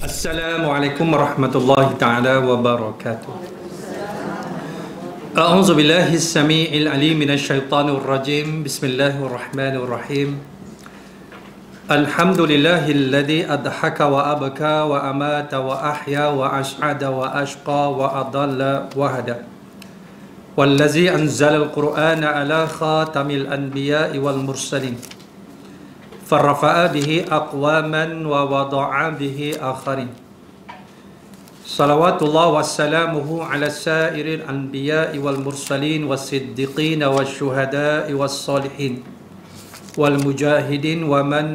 Assalamualaikum warahmatullahi ta'ala wabarakatuh. A'udzu billahi as-sami'il 'alim minasyaitonir rajim. Bismillahirrahmanirrahim. Alhamdulillahilladzi adhaka wa abka wa amata wa ahya wa as'ada wa ashqa wa adalla wa hada. Wallazi anzala al-Qur'ana ala khatamil anbiya'i wal mursalin. فرفع به أقواما ووضع به آخرين صلوات الله وسلامه على سائر الأنبياء والمرسلين والصديقين والشهداء والصالحين والمجاهدين ومن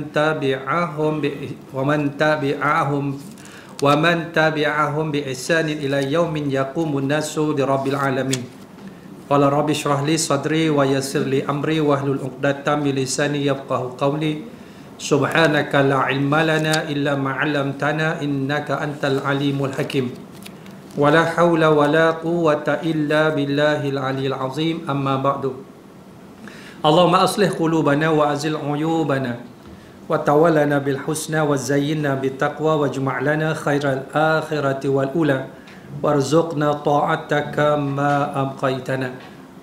تبعهم بإحسان إلى يوم يقوم الناس لرب العالمين. قال رب اشرح لي صدري ويسر لي أمري واحلل عقدة من لساني يفقهوا قولي. سبحانك لا علم لنا إلا ما علمتنا إنك أنت العليم الحكيم ولا حول ولا قوة إلا بالله العلي العظيم أما بعد اللهم أصلح قلوبنا وأزل عيوبنا وتولنا بالحسنى وزينا بالتقوى واجمع لنا خير الآخرة والأولى وارزقنا طاعتك ما أبقيتنا.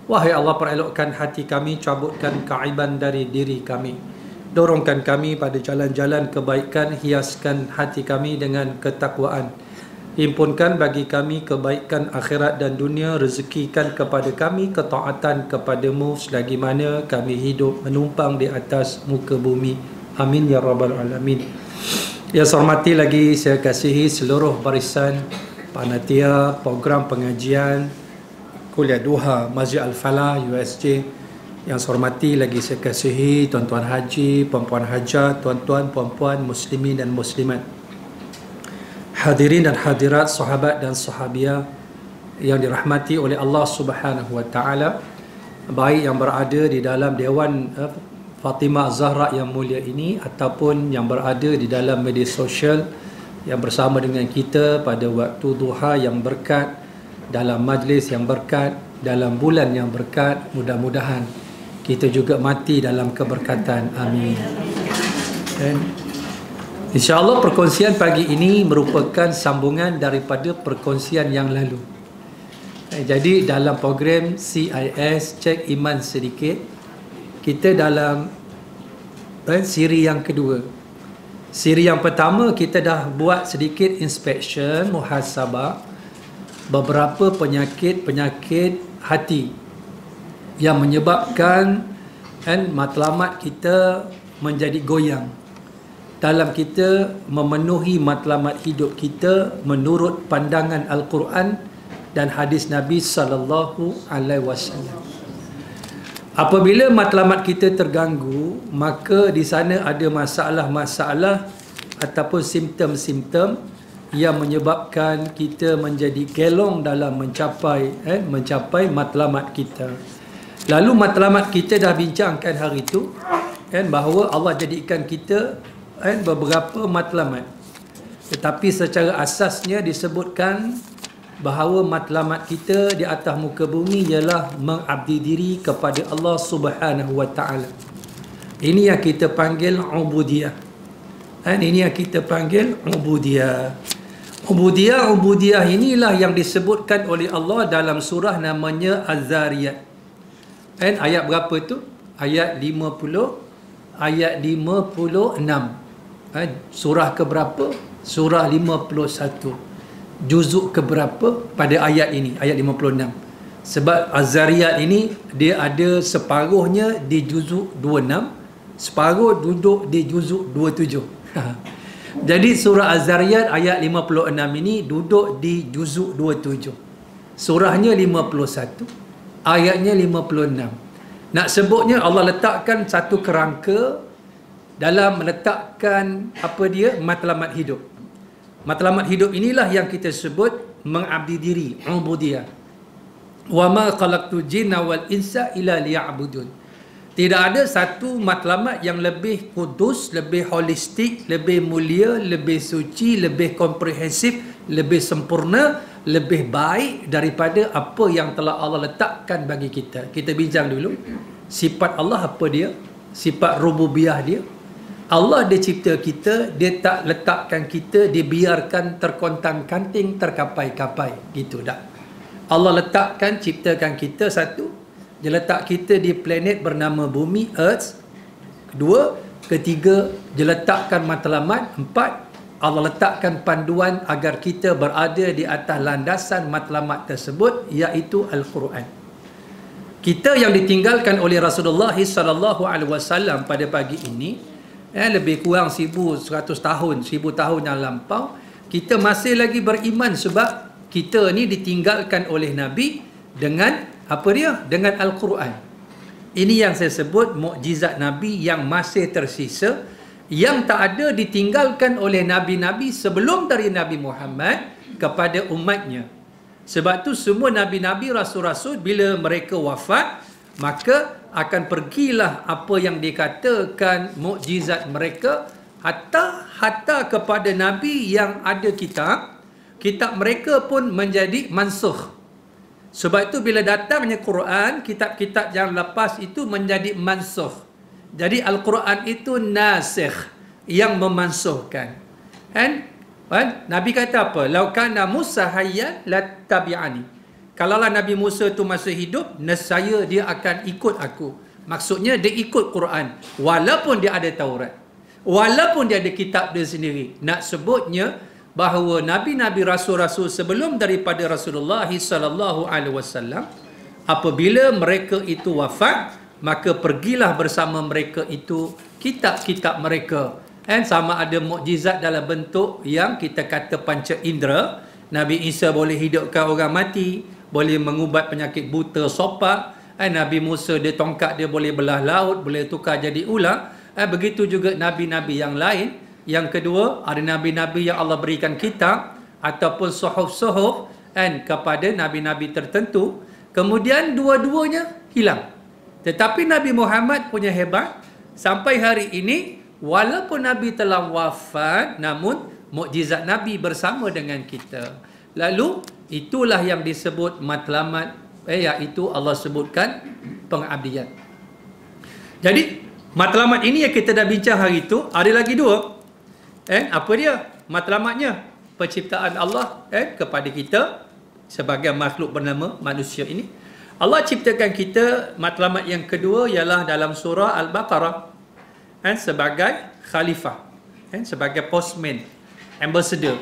Wahai Allah, perelokkan hati kami, cabutkan keaiban dari diri kami. Dorongkan kami pada jalan-jalan kebaikan, hiaskan hati kami dengan ketakwaan. Himpunkan bagi kami kebaikan akhirat dan dunia, rezekikan kepada kami ketaatan kepadamu selagi mana kami hidup menumpang di atas muka bumi. Amin ya rabbal alamin. Yang saya hormati lagi, saya kasihi seluruh barisan panitia program pengajian Kuliah Duha Masjid Al-Falah USJ. Yang saya hormati lagi, saya kasihi tuan-tuan haji, puan-puan hajat, tuan-tuan, puan-puan, muslimin dan muslimat, hadirin dan hadirat, sahabat dan sahabiah yang dirahmati oleh Allah Subhanahu wa taala, baik yang berada di dalam Dewan Fatimah Zahra yang mulia ini ataupun yang berada di dalam media sosial yang bersama dengan kita pada waktu duha yang berkat, dalam majlis yang berkat, dalam bulan yang berkat. Mudah-mudahan kita juga mati dalam keberkatan. Amin. Dan insya-Allah perkongsian pagi ini merupakan sambungan daripada perkongsian yang lalu. Jadi dalam program CIS Cek Iman Sedikit, kita dalam siri yang kedua. Siri yang pertama kita dah buat sedikit inspection, muhasabah beberapa penyakit hati yang menyebabkan matlamat kita menjadi goyang dalam kita memenuhi matlamat hidup kita menurut pandangan Al-Quran dan hadis Nabi sallallahu alaihi wasallam. Apabila matlamat kita terganggu, maka di sana ada masalah-masalah ataupun simptom-simptom yang menyebabkan kita menjadi gelong dalam mencapai matlamat kita. Lalu matlamat kita dah bincangkan hari itu bahawa Allah jadikan kita beberapa matlamat. Tetapi secara asasnya disebutkan bahawa matlamat kita di atas muka bumi ialah mengabdi diri kepada Allah Subhanahu wa taala. Ini yang kita panggil ubudiyah. Ini yang kita panggil ubudiyah. Ubudiyah inilah yang disebutkan oleh Allah dalam surah namanya Az-Zariyat. Ayat berapa tu? Ayat 50, ayat 56. Surah ke berapa? Surah 51. Juzuk ke berapa pada ayat ini? Ayat 56. Sebab Az-Zariyat ini dia ada separuhnya di juzuk 26, separuh duduk di juzuk 27. Jadi surah Az-Zariyat ayat 56 ini duduk di juzuk 27. Surahnya 51. Ayatnya 56. Nak sebutnya Allah letakkan satu kerangka dalam meletakkan matlamat hidup. Matlamat hidup inilah yang kita sebut mengabdi diri, ubudiyah. Wa ma khalaqtul jinna wal insa illa liya'budun. Tidak ada satu matlamat yang lebih kudus, lebih holistik, lebih mulia, lebih suci, lebih komprehensif, lebih sempurna, lebih baik daripada apa yang telah Allah letakkan bagi kita. Kita bincang dulu sifat Allah apa dia, sifat rububiyah dia. Allah dia cipta kita, dia tak letakkan kita, dia biarkan terkontang-kanting, terkapai-kapai. Gitu tak? Allah letakkan, ciptakan kita satu, dia letak kita di planet bernama bumi, Earth. Kedua, ketiga, dia letakkan matlamat. Empat, Allah letakkan panduan agar kita berada di atas landasan matlamat tersebut, iaitu Al-Quran. Kita yang ditinggalkan oleh Rasulullah SAW pada pagi ini, lebih kurang 1100 tahun, 1000 tahun yang lampau, kita masih lagi beriman sebab kita ni ditinggalkan oleh Nabi dengan apa dia? Dengan Al-Quran. Ini yang saya sebut mukjizat Nabi yang masih tersisa, yang tak ada ditinggalkan oleh Nabi-Nabi sebelum dari Nabi Muhammad kepada umatnya. Sebab tu semua Nabi-Nabi, Rasul-Rasul bila mereka wafat, maka akan pergilah apa yang dikatakan mukjizat mereka hatta kepada Nabi yang ada kitab mereka pun menjadi mansukh. Sebab itu bila datangnya Quran, kitab-kitab yang lepas itu menjadi mansukh. Jadi Al-Quran itu nasikh, yang memansuhkan. Kan? Nabi kata apa? Lau kana Musa hayyan lattabi'ani. Kalaulah Nabi Musa tu masih hidup, nescaya dia akan ikut aku. Maksudnya dia ikut Quran. Walaupun dia ada Taurat. Walaupun dia ada kitab dia sendiri. Nak sebutnya bahawa Nabi-Nabi Rasul-Rasul sebelum daripada Rasulullah SAW, apabila mereka itu wafat, maka pergilah bersama mereka itu kitab-kitab mereka. Dan sama ada mukjizat dalam bentuk yang kita kata panca indera. Nabi Isa boleh hidupkan orang mati, boleh mengubat penyakit buta, sopak. Nabi Musa dia tongkat dia boleh belah laut, boleh tukar jadi ular. Begitu juga nabi-nabi yang lain. Yang kedua, ada nabi-nabi yang Allah berikan kitab ataupun suhuf-suhuf kepada nabi-nabi tertentu. Kemudian dua-duanya hilang. Tetapi Nabi Muhammad punya hebat, sampai hari ini walaupun Nabi telah wafat, namun mukjizat Nabi bersama dengan kita. Lalu itulah yang disebut matlamat, iaitu Allah sebutkan pengabdian. Jadi matlamat ini yang kita dah bincang hari itu, ada lagi dua. Apa dia matlamatnya? Penciptaan Allah kepada kita sebagai makhluk bernama manusia ini. Allah ciptakan kita. Matlamat yang kedua ialah dalam surah Al-Baqarah, sebagai khalifah, sebagai postman, ambassador,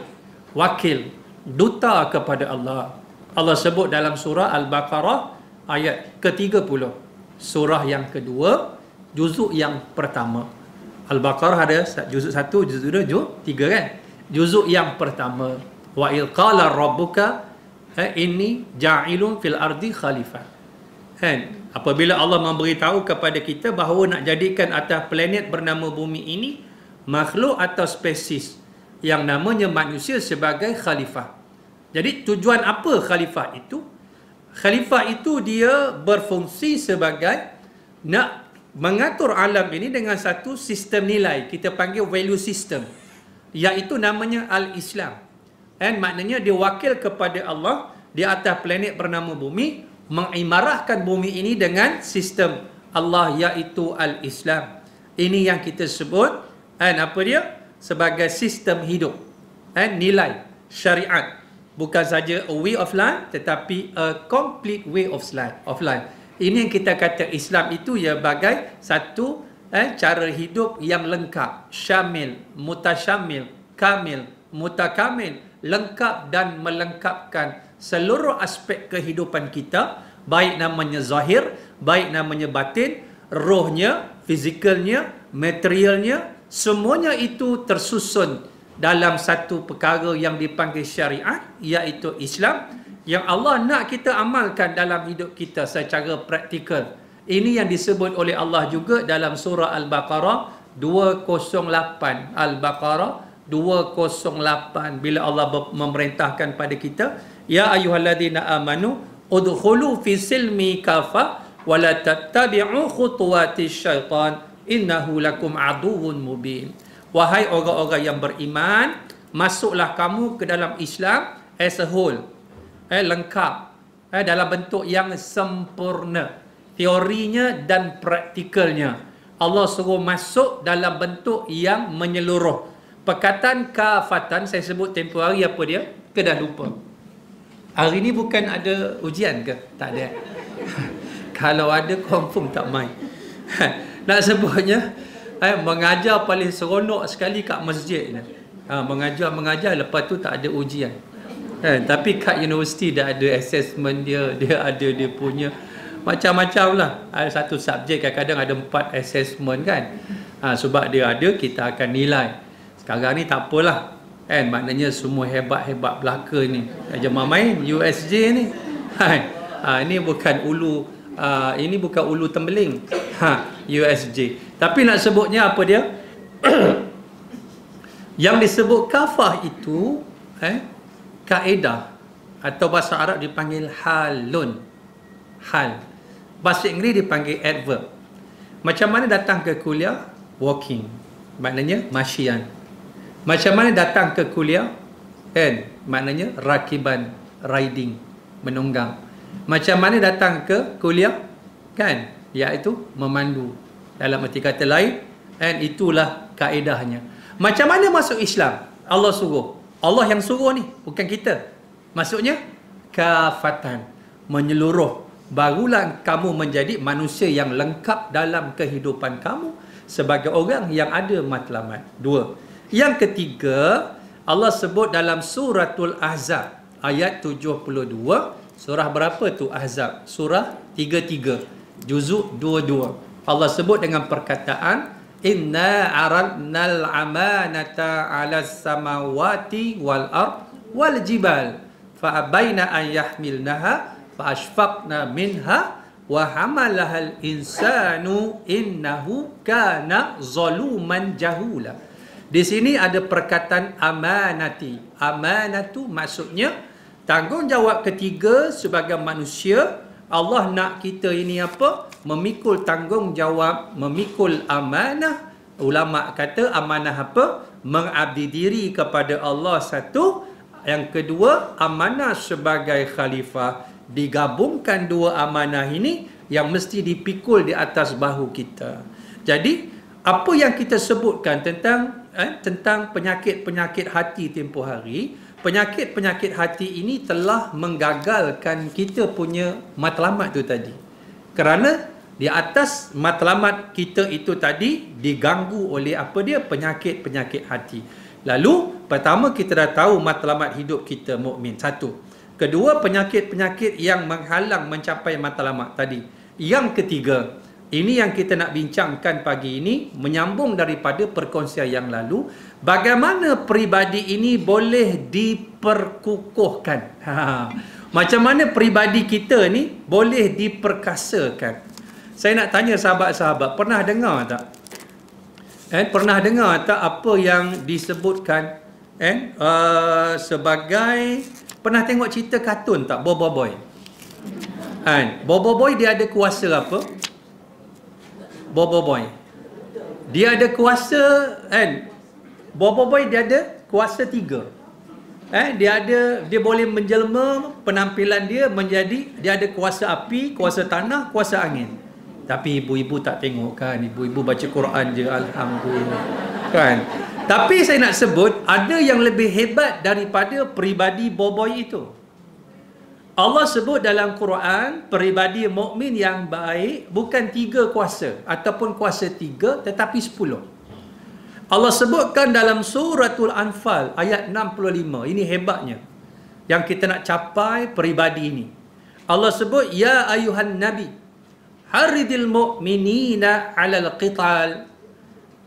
wakil, duta kepada Allah. Allah sebut dalam surah Al-Baqarah ayat ke-30. Surah yang kedua, juzuk yang pertama. Al-Baqarah ada juzuk 1, juzuk 2, juzuk 3 kan? Juzuk yang pertama, wa il qala rabbuka inni ja'ilun fil ardi khalifah. Apabila Allah memberitahu kepada kita bahawa nak jadikan atas planet bernama bumi ini makhluk atau spesies yang namanya manusia sebagai khalifah. Jadi tujuan apa khalifah itu? Khalifah itu dia berfungsi sebagai nak mengatur alam ini dengan satu sistem nilai. Kita panggil value system, iaitu namanya Al-Islam. Maknanya dia wakil kepada Allah di atas planet bernama bumi, mengimarahkan bumi ini dengan sistem Allah, iaitu Al-Islam. Ini yang kita sebut apa dia? Sebagai sistem hidup, nilai syariat. Bukan saja a way of life, tetapi a complete way of life. Ini yang kita kata Islam itu ya bagai satu cara hidup yang lengkap, syamil, mutasyamil, kamil, mutakamil, lengkap dan melengkapkan seluruh aspek kehidupan kita, baik namanya zahir, baik namanya batin, rohnya, fizikalnya, materialnya, semuanya itu tersusun dalam satu perkara yang dipanggil syariat, iaitu Islam, yang Allah nak kita amalkan dalam hidup kita secara praktikal. Ini yang disebut oleh Allah juga dalam surah Al-Baqarah 208. Al-Baqarah 208, bila Allah memerintahkan pada kita, ya ayyuhalladzina amanu udkhulu fi silmi kafa wa la tattabi'u khutuwatis syaitan innahu lakum aduwwun mubin. Wahai orang-orang yang beriman, masuklah kamu ke dalam Islam as a whole, lengkap, dalam bentuk yang sempurna, teorinya dan praktikalnya. Allah suruh masuk dalam bentuk yang menyeluruh. Perkataan kafatan saya sebut tempoh hari apa dia? Ke dah lupa. Hari ni bukan ada ujian ke? Tak ada. Kalau ada confirm tak main. Nak sebutnya mengajar paling seronok sekali kat masjid ni. Mengajar lepas tu tak ada ujian. Tapi kat universiti dah ada assessment dia ada dia punya macam-macam lah. Ada satu subjek kadang-kadang ada 4 assessment kan. Sebab dia ada, kita akan nilai. Sekarang ni tak apalah. Maknanya semua hebat-hebat belaka ni. Jemaah main USJ ni. Ini bukan ulu tembeling. USJ. Tapi nak sebutnya apa dia? Yang disebut kafah itu kaedah atau bahasa Arab dipanggil halun. Hal. Bahasa Inggeris dipanggil adverb. Macam mana datang ke kuliah? Walking. Maknanya masyian. Macam mana datang ke kuliah? Maknanya rakiban, riding, menunggang. Macam mana datang ke kuliah? Iaitu memandu. Dalam arti kata lain, itulah kaedahnya. Macam mana masuk Islam? Allah suruh. Allah yang suruh ni, bukan kita. Maksudnya kafatan, menyeluruh. Barulah kamu menjadi manusia yang lengkap dalam kehidupan kamu sebagai orang yang ada matlamat. 2. Yang ketiga, Allah sebut dalam suratul Ahzab ayat 72. Surah berapa tu Ahzab? Surah 33, juzuk 22. Allah sebut dengan perkataan inna aradnal amanata 'alas samawati wal ard wal jibal fa abaina an yahmilnaha fa ashfaqna minha wa hamalahal insanu innahu kana zaluman jahula. Di sini ada perkataan amanati. Amanatu maksudnya tanggungjawab ketiga sebagai manusia. Allah nak kita ini apa? Memikul tanggungjawab, memikul amanah. Ulama kata amanah apa? Mengabdi diri kepada Allah satu. Yang kedua, amanah sebagai khalifah. Digabungkan dua amanah ini yang mesti dipikul di atas bahu kita. Jadi, apa yang kita sebutkan tentang penyakit-penyakit hati tempoh hari, penyakit-penyakit hati ini telah menggagalkan kita punya matlamat tu tadi. Kerana di atas matlamat kita itu tadi diganggu oleh apa dia? Penyakit-penyakit hati. Lalu, pertama kita dah tahu matlamat hidup kita mukmin. Satu. Kedua, penyakit-penyakit yang menghalang mencapai matlamat tadi. Yang ketiga, ini yang kita nak bincangkan pagi ini, menyambung daripada perkongsian yang lalu, bagaimana peribadi ini boleh diperkukuhkan. Macam mana peribadi kita ni boleh diperkasakan. Saya nak tanya sahabat-sahabat, pernah dengar tak? Pernah dengar tak apa yang disebutkan sebagai, pernah tengok cerita kartun tak? Bobo Boy. Bobo Boy dia ada kuasa apa? Bobo Boy. Dia ada kuasa Bobo Boy dia ada kuasa 3. Dia boleh menjelma penampilan dia menjadi, dia ada kuasa api, kuasa tanah, kuasa angin. Tapi ibu-ibu tak tengok kan, ibu-ibu baca Quran je, alhamdulillah. Kan? Tapi saya nak sebut ada yang lebih hebat daripada peribadi Bobo Boy itu. Allah sebut dalam Quran, peribadi mukmin yang baik bukan 3 kuasa ataupun kuasa 3 tetapi 10. Allah sebutkan dalam suratul Anfal ayat 65. Ini hebatnya yang kita nak capai peribadi ini. Allah sebut, ya ayuhan nabi haridil mu'minina 'alal qital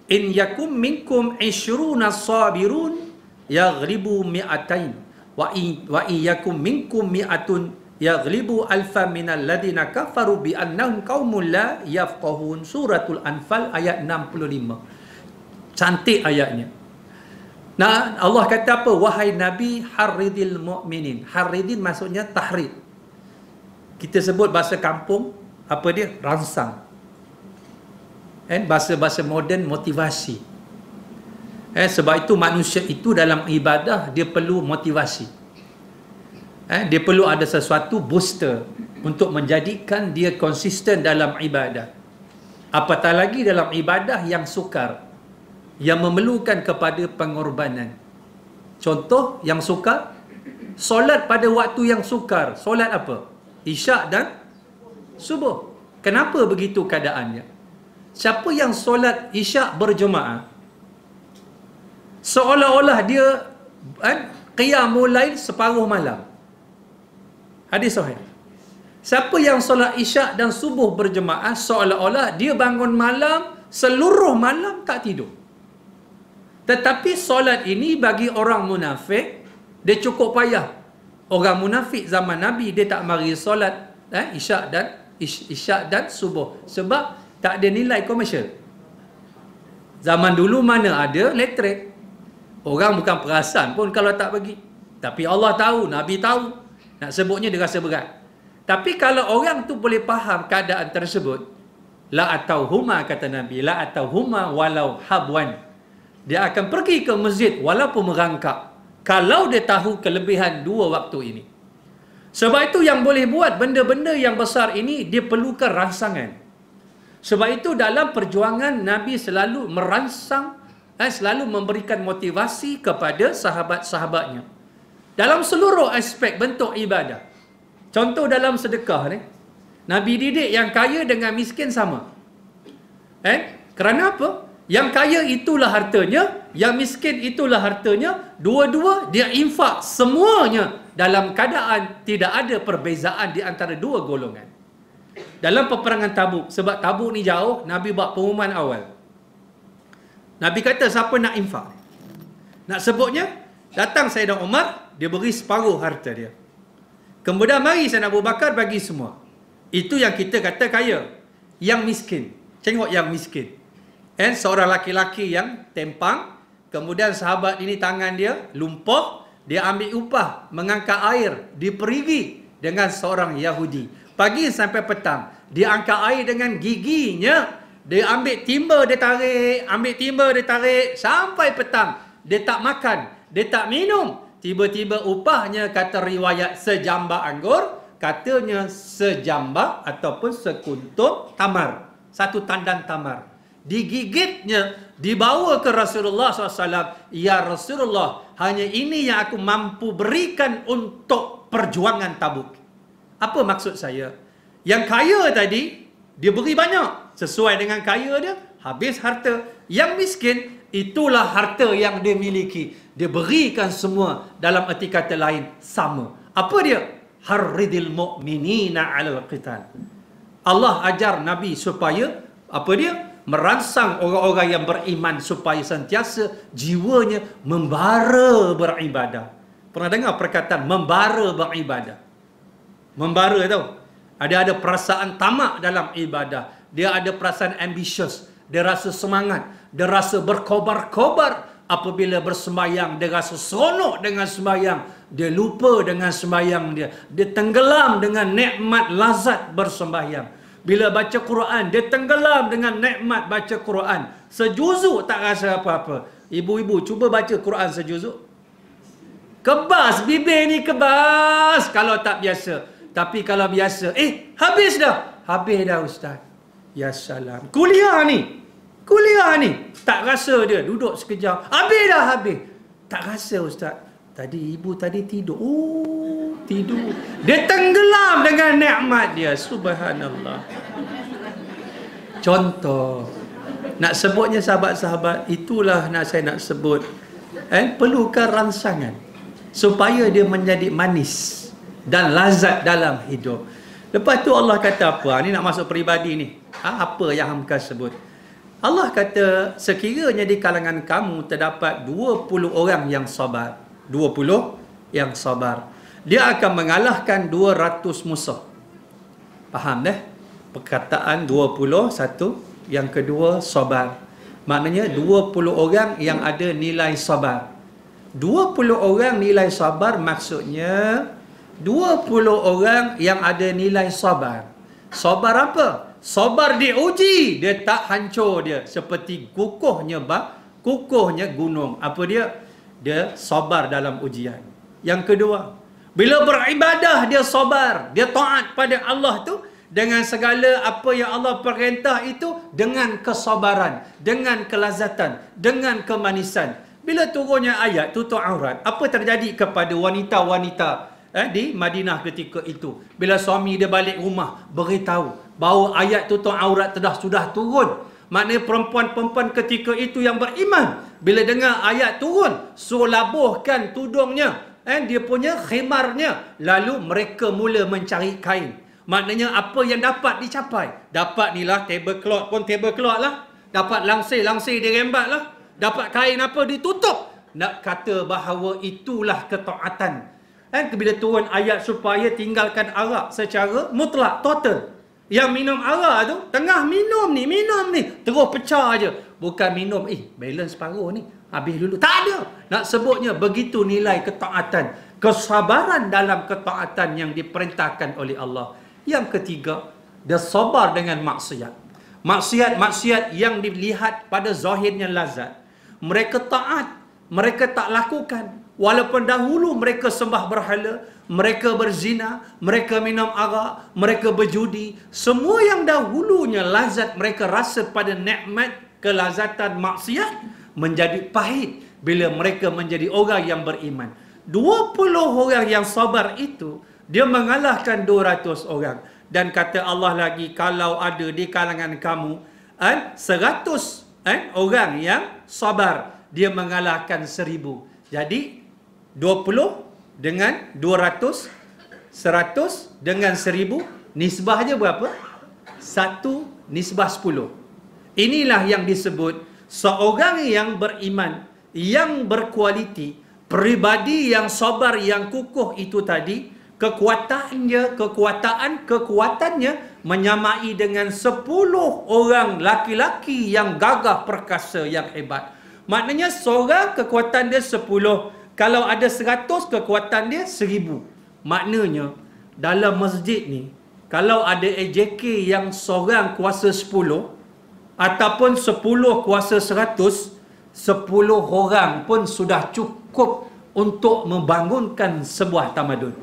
in yakum minkum 20 sabirun yaghlibu mi'atain wa iyyakum minkum mi'atun yaghlibu alfa minal ladina kafaru bi annahum qaumun la yafqahun. Suratul Anfal ayat 65. Cantik ayatnya. Nah, Allah kata apa? Wahai Nabi, haridil mu'minin. Haridin maksudnya tahrid. Kita sebut bahasa kampung, apa dia? Rangsang. Bahasa-bahasa moden, motivasi. Sebab itu manusia itu dalam ibadah dia perlu motivasi. Dia perlu ada sesuatu booster untuk menjadikan dia konsisten dalam ibadah. Apatah lagi dalam ibadah yang sukar, yang memerlukan kepada pengorbanan. Contoh yang sukar, solat pada waktu yang sukar. Solat apa? Isyak dan subuh. Kenapa begitu keadaannya? Siapa yang solat isyak berjemaah, seolah-olah dia qiyamul lail separuh malam. Hadis sahih. Siapa yang solat isyak dan subuh berjemaah, seolah-olah dia bangun malam, seluruh malam tak tidur. Tetapi solat ini bagi orang munafik, dia cukup payah. Orang munafik zaman Nabi, dia tak mari solat isyak dan subuh. Sebab tak ada nilai komersial. Zaman dulu mana ada elektrik. Orang bukan perasan pun kalau tak bagi. Tapi Allah tahu, Nabi tahu. Nak sebutnya dia rasa berat. Tapi kalau orang tu boleh faham keadaan tersebut, la atauhuma, kata Nabi, la atauhuma walau habwan. Dia akan pergi ke masjid walaupun merangkak, kalau dia tahu kelebihan dua waktu ini. Sebab itu yang boleh buat benda-benda yang besar ini, dia perlukan rangsangan. Sebab itu dalam perjuangan Nabi selalu merangsang, selalu memberikan motivasi kepada sahabat-sahabatnya dalam seluruh aspek bentuk ibadah. Contoh dalam sedekah ni, Nabi didik yang kaya dengan miskin sama. Kerana apa? Yang kaya itulah hartanya, yang miskin itulah hartanya. Dua-dua dia infak semuanya dalam keadaan tidak ada perbezaan di antara dua golongan. Dalam peperangan Tabuk, sebab Tabuk ni jauh, Nabi buat pengumuman awal. Nabi kata siapa nak infak, nak sebutnya, datang Sayyidina Umar, dia beri separuh harta dia. Kemudian mari Sayyidina Abu Bakar bagi semua. Itu yang kita kata kaya. Yang miskin, tengok yang miskin. Seorang laki-laki yang tempang, kemudian sahabat ini tangan dia lumpuh, dia ambil upah mengangkat air di perigi dengan seorang Yahudi. Pagi sampai petang, dia angkat air dengan giginya, dia ambil timba dia tarik, ambil timba dia tarik sampai petang. Dia tak makan, dia tak minum. Tiba-tiba upahnya, kata riwayat, sejambak anggur, katanya sejambak ataupun sekuntum tamar, satu tandan tamar. Digigitnya, dibawa ke Rasulullah SAW. Ya Rasulullah, hanya ini yang aku mampu berikan untuk perjuangan Tabuk. Apa maksud saya? Yang kaya tadi, dia beri banyak. Sesuai dengan kaya dia, habis harta. Yang miskin, itulah harta yang dia miliki. Dia berikan semua, dalam erti kata lain, sama. Apa dia? Harridil mu'minina 'alal qital. Allah ajar Nabi supaya, apa dia? Merangsang orang-orang yang beriman supaya sentiasa jiwanya membara beribadah. Pernah dengar perkataan membara beribadah? Membara tahu? Ada perasaan tamak dalam ibadah. Dia ada perasaan ambitious. Dia rasa semangat. Dia rasa berkobar-kobar. Apabila bersembayang, dia rasa seronok dengan sembayang. Dia lupa dengan sembayang dia. Dia tenggelam dengan nikmat lazat bersembayang. Bila baca Quran, dia tenggelam dengan nikmat baca Quran. Sejuzuk tak rasa apa-apa. Ibu-ibu, cuba baca Quran sejuzuk. Kebas, bibir ni kebas kalau tak biasa. Tapi kalau biasa, habis dah. Habis dah Ustaz. Ya salam. Kuliah ni, tak rasa dia. Duduk sekejap. Habis dah, habis. Tak rasa Ustaz. Tadi ibu tadi tidur. Oh, tidur. Dia tenggelam dengan nikmat dia. Subhanallah. Contoh. Nak sebutnya sahabat-sahabat, itulah saya nak sebut. Perlukan rangsangan supaya dia menjadi manis dan lazat dalam hidup. Lepas tu Allah kata apa? Ni nak masuk peribadi ni. Apa yang hamka sebut? Allah kata, sekiranya di kalangan kamu terdapat 20 orang yang sabar. 20 yang sabar. Dia akan mengalahkan 200 musuh. Faham dah? Perkataan 20, satu. Yang kedua, sabar. Maknanya 20 orang yang ada nilai sabar. 20 orang nilai sabar maksudnya 20 orang yang ada nilai sabar. Sabar apa? Sabar diuji, dia tak hancur dia. Seperti kukuhnya gunung. Apa dia? Dia sabar dalam ujian. Yang kedua, bila beribadah dia sabar, dia taat pada Allah tu, dengan segala apa yang Allah perintah itu dengan kesabaran, dengan kelazatan, dengan kemanisan. Bila turunnya ayat tutup aurat, apa terjadi kepada wanita-wanita di Madinah ketika itu? Bila suami dia balik rumah beritahu bahawa ayat tutup aurat sudah turun, maknanya perempuan-perempuan ketika itu yang beriman, bila dengar ayat turun, suruh labuhkan tudungnya, dia punya khimarnya, lalu mereka mula mencari kain. Maknanya apa yang dapat dicapai? Dapat ni lah, tablecloth pun tablecloth lah. Dapat langsir dirembat lah. Dapat kain apa ditutup. Nak kata bahawa itulah ketaatan. Bila turun ayat supaya tinggalkan arak secara mutlak, total. Yang minum arak tu, tengah minum ni, terus pecah aja. Bukan minum, balance separuh ni, habis dulu. Tak ada. Nak sebutnya begitu nilai ketaatan. Kesabaran dalam ketaatan yang diperintahkan oleh Allah. Yang ketiga, dia sabar dengan maksiat. Maksiat yang dilihat pada zahirnya lazat. Mereka taat, mereka tak lakukan. Walaupun dahulu mereka sembah berhala, mereka berzina, mereka minum arak, mereka berjudi. Semua yang dahulunya lazat mereka rasa pada nikmat kelazatan maksiat menjadi pahit bila mereka menjadi orang yang beriman. 20 orang yang sabar itu, dia mengalahkan 200 orang. Dan kata Allah lagi, kalau ada di kalangan kamu 100 orang yang sabar, dia mengalahkan 1000. Jadi 20 dengan 200, 100 dengan 1000, nisbahnya berapa? 1 nisbah 10. Inilah yang disebut seorang yang beriman, yang berkualiti, pribadi yang sabar, yang kukuh itu tadi, kekuatannya menyamai dengan 10 orang laki-laki yang gagah perkasa, yang hebat. Maknanya seorang kekuatan dia 10. Kalau ada 100, kekuatan dia 1000. Maknanya dalam masjid ni, kalau ada AJK yang seorang kuasa 10 ataupun 10 kuasa 100, 10 orang pun sudah cukup untuk membangunkan sebuah tamadun.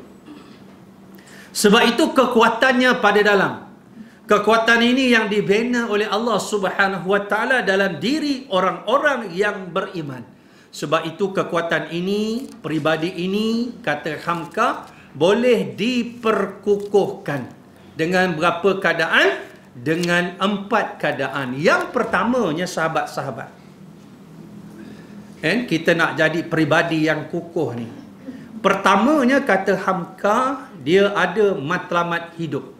Sebab itu kekuatannya pada dalam. Kekuatan ini yang dibina oleh Allah Subhanahu Wa Taala dalam diri orang-orang yang beriman. Sebab itu kekuatan ini, peribadi ini, kata Hamka, boleh diperkukuhkan. Dengan berapa keadaan? Dengan 4 keadaan. Yang pertamanya, sahabat-sahabat, kita nak jadi peribadi yang kukuh ni. Pertamanya, kata Hamka, dia ada matlamat hidup.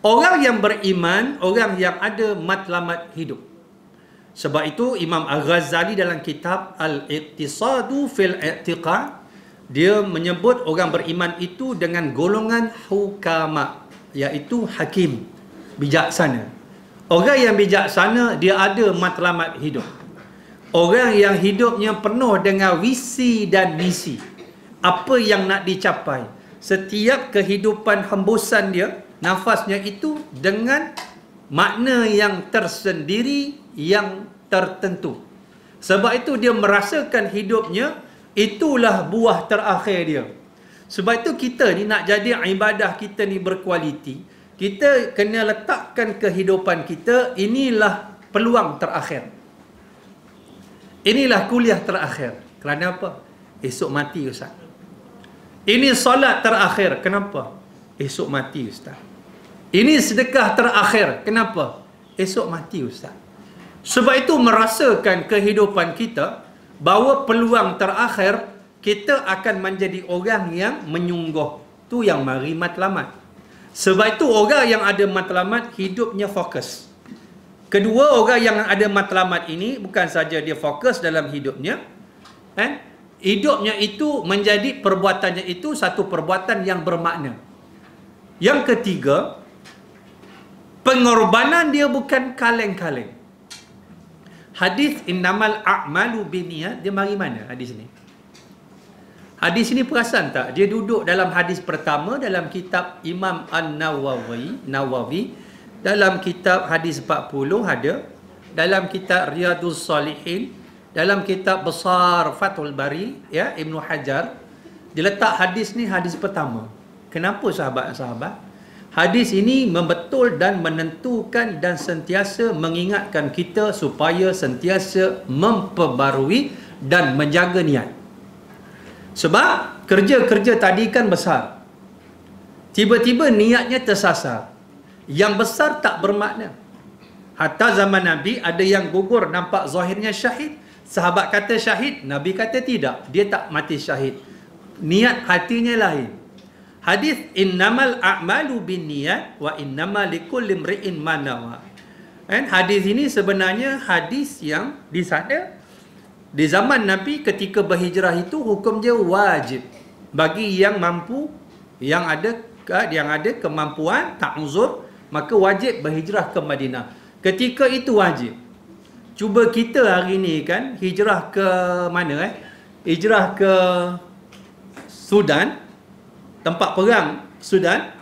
Orang yang beriman, orang yang ada matlamat hidup. Sebab itu Imam Al-Ghazali dalam kitab Al-Iqtisadu fil I'tiqad, dia menyebut orang beriman itu dengan golongan hukama, iaitu hakim, bijaksana. Orang yang bijaksana, dia ada matlamat hidup. Orang yang hidupnya penuh dengan visi dan misi. Apa yang nak dicapai. Setiap kehidupan hembusan dia, nafasnya itu dengan makna yang tersendiri, yang tertentu. Sebab itu dia merasakan hidupnya itulah buah terakhir dia. Sebab itu kita ni nak jadi ibadah kita ni berkualiti, kita kena letakkan kehidupan kita, inilah peluang terakhir. Inilah kuliah terakhir. Kerana apa? Esok mati Ustaz. Ini solat terakhir. Kenapa? Esok mati Ustaz. Ini sedekah terakhir. Kenapa? Esok mati Ustaz. Sebab itu merasakan kehidupan kita bahawa peluang terakhir kita akan menjadi orang yang menyungguh. Tu yang mari matlamat. Sebab itu orang yang ada matlamat hidupnya fokus. Kedua, orang yang ada matlamat ini bukan saja dia fokus dalam hidupnya, hidupnya itu menjadi perbuatannya itu satu perbuatan yang bermakna. Yang ketiga, pengorbanan dia bukan kaleng-kaleng. Hadis innamal a'malu binniyat, dia mari mana hadis ni? Hadis ni perasan tak? Dia duduk dalam hadis pertama dalam kitab Imam An-Nawawi, dalam kitab hadis 40 ada, dalam kitab Riyadhus Salihin, dalam kitab besar Fathul Bari, ya, Ibnu Hajar, dia letak hadis ni hadis pertama. Kenapa sahabat-sahabat? Hadis ini membetul dan menentukan dan sentiasa mengingatkan kita supaya sentiasa memperbarui dan menjaga niat. Sebab kerja-kerja tadi kan besar. Tiba-tiba niatnya tersasar. Yang besar tak bermakna. Hatta zaman Nabi ada yang gugur nampak zahirnya syahid. Sahabat kata syahid, Nabi kata tidak. Dia tak mati syahid. Niat hatinya lain. Hadis innamal a'malu binniyat wa innamal likulli imri'in ma nawa. Hadis ini sebenarnya hadis yang di sana di zaman Nabi ketika berhijrah itu hukum dia wajib bagi yang mampu, yang ada kemampuan, tak uzur, maka wajib berhijrah ke Madinah. Ketika itu wajib. Cuba kita hari ni kan hijrah ke mana hijrah ke Sudan, tempat perang Sudan,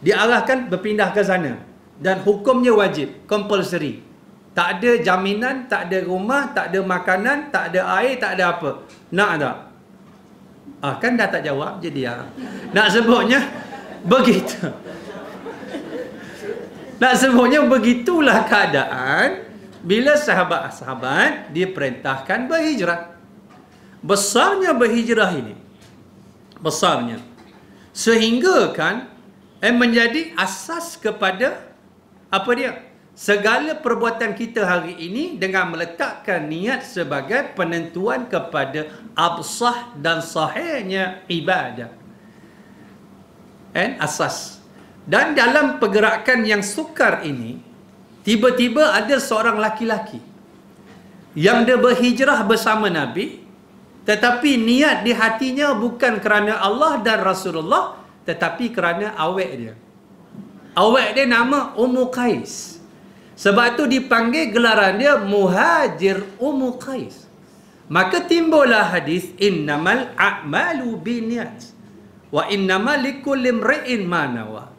diarahkan berpindah ke sana dan hukumnya wajib, compulsory. Tak ada jaminan, tak ada rumah, tak ada makanan, tak ada air, tak ada apa. Nak tak? Kan dah tak jawab je dia. Nak sebutnya begitu. Nak sebutnya begitulah keadaan bila sahabat-sahabat diperintahkan berhijrah. Besarnya berhijrah ini. Besarnya. Sehingga kan menjadi asas kepada apa dia? Segala perbuatan kita hari ini dengan meletakkan niat sebagai penentuan kepada absah dan sahihnya ibadah. Asas. Dan dalam pergerakan yang sukar ini, tiba-tiba ada seorang laki-laki yang dia berhijrah bersama Nabi, tetapi niat di hatinya bukan kerana Allah dan Rasulullah, tetapi kerana awek dia. Awek dia nama Ummu Qais. Sebab tu dipanggil gelaran dia Muhajir Ummu Qais. Maka timbullah hadis innamal a'malu binniyat wa innamal likulli imri'in ma nawa.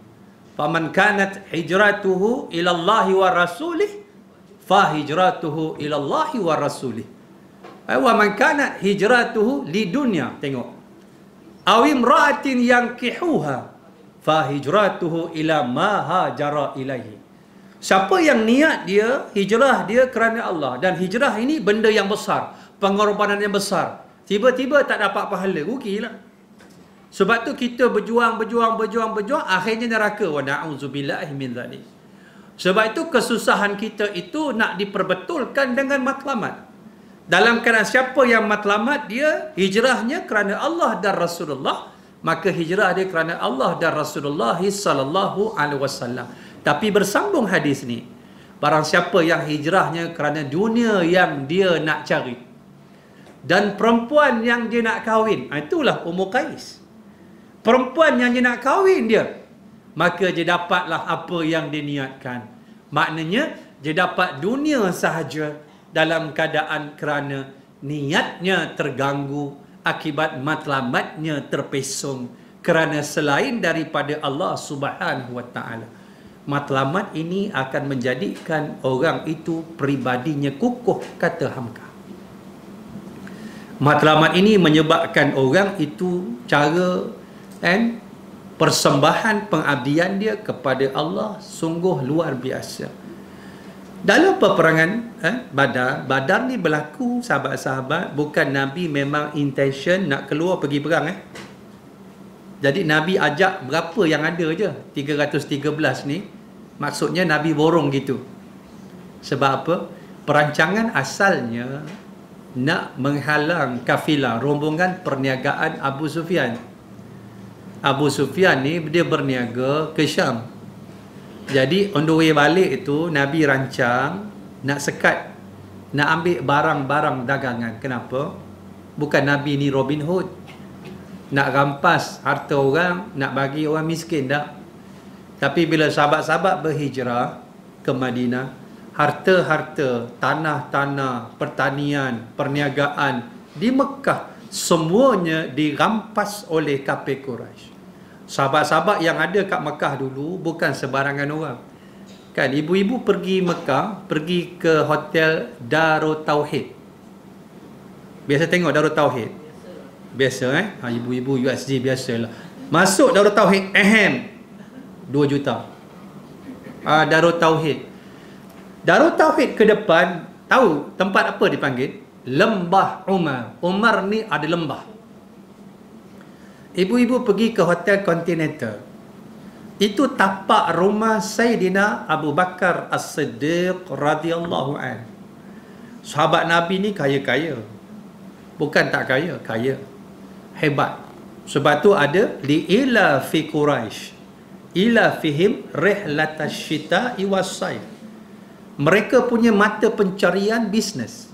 Faman kanat hijratuhu ila Allah wa rasulih fa hijratuhu ila Allah wa rasulih. Wa man kanat hijratuhu li dunya, tengok. Aw imra'atin yankihuha fa hijratuhu ila ma hajara ilaihi. Siapa yang niat dia, hijrah dia kerana Allah. Dan hijrah ini benda yang besar. Pengorbanan yang besar. Tiba-tiba tak dapat pahala, rugilah. Sebab tu kita berjuang, akhirnya neraka. Wa na'udzubillahi min dzalik. Sebab itu kesusahan kita itu nak diperbetulkan dengan matlamat. Dalam keadaan siapa yang matlamat dia, hijrahnya kerana Allah dan Rasulullah, maka hijrah dia kerana Allah dan Rasulullah sallallahu alaihi wasallam. Tapi bersambung hadis ni, barang siapa yang hijrahnya kerana dunia yang dia nak cari dan perempuan yang dia nak kahwin, itulah Ummu Qais. Perempuan yang dia nak kahwin dia, maka dia dapatlah apa yang dia niatkan. Maknanya dia dapat dunia sahaja dalam keadaan kerana niatnya terganggu akibat matlamatnya terpesong kerana selain daripada Allah Subhanahu wa taala. Matlamat ini akan menjadikan orang itu pribadinya kukuh, kata Hamka. Matlamat ini menyebabkan orang itu cara persembahan pengabdian dia kepada Allah sungguh luar biasa. Dalam peperangan Badar ni berlaku, sahabat-sahabat, bukan Nabi memang intention nak keluar pergi perang. Jadi Nabi ajak berapa yang ada je, 313 ni. Maksudnya Nabi borong gitu. Sebab apa? Perancangan asalnya nak menghalang kafilah, rombongan perniagaan Abu Sufyan. Abu Sufyan ni dia berniaga ke Syam. Jadi on the way balik itu Nabi rancang nak sekat, nak ambil barang-barang dagangan. Kenapa? Bukan Nabi ni Robin Hood, nak rampas harta orang, nak bagi orang miskin, tak. Tapi bila sahabat-sahabat berhijrah ke Madinah, harta-harta, tanah-tanah, pertanian, perniagaan di Mekah semuanya dirampas oleh kafir Quraisy. Sahabat-sahabat yang ada kat Mekah dulu bukan sebarangan orang. Kan ibu-ibu pergi Mekah, pergi ke hotel Darut Tauhid. Biasa tengok Darut Tauhid. Biasa ibu-ibu USG biasalah. Masuk Darut Tauhid, 2 juta. Darut Tauhid. Darut Tauhid ke depan, tahu tempat apa dipanggil? Lembah Umar. Umar ni ada lembah. Ibu-ibu pergi ke Hotel Continental. Itu tapak rumah Sayyidina Abu Bakar As-Siddiq radhiyallahu an. Sahabat Nabi ni kaya-kaya. Bukan tak kaya, kaya. Hebat. Sebab tu ada li'ila fi Quraisy. Ila fihim rihlatash syita'i was-sayf. Mereka punya mata pencarian bisnes.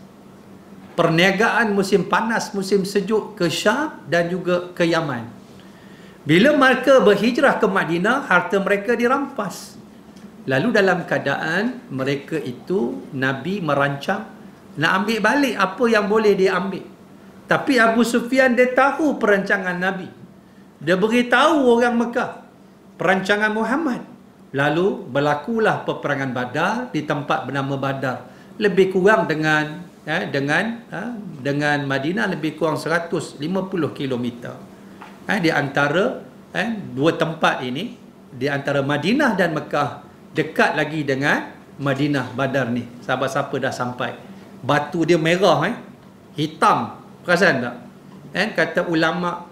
Perniagaan musim panas, musim sejuk ke Syam dan juga ke Yaman. Bila mereka berhijrah ke Madinah, harta mereka dirampas. Lalu dalam keadaan mereka itu, Nabi merancang nak ambil balik apa yang boleh dia ambil. Tapi Abu Sufyan dia tahu perancangan Nabi. Dia beritahu orang Mekah perancangan Muhammad. Lalu berlakulah peperangan Badar di tempat bernama Badar. Lebih kurang dengan Madinah lebih kurang 150 km. Di antara dua tempat ini, di antara Madinah dan Mekah, dekat lagi dengan Madinah Badar ni. Siapa-siapa dah sampai. Batu dia merah, hitam. Perasan tak? Kata ulama,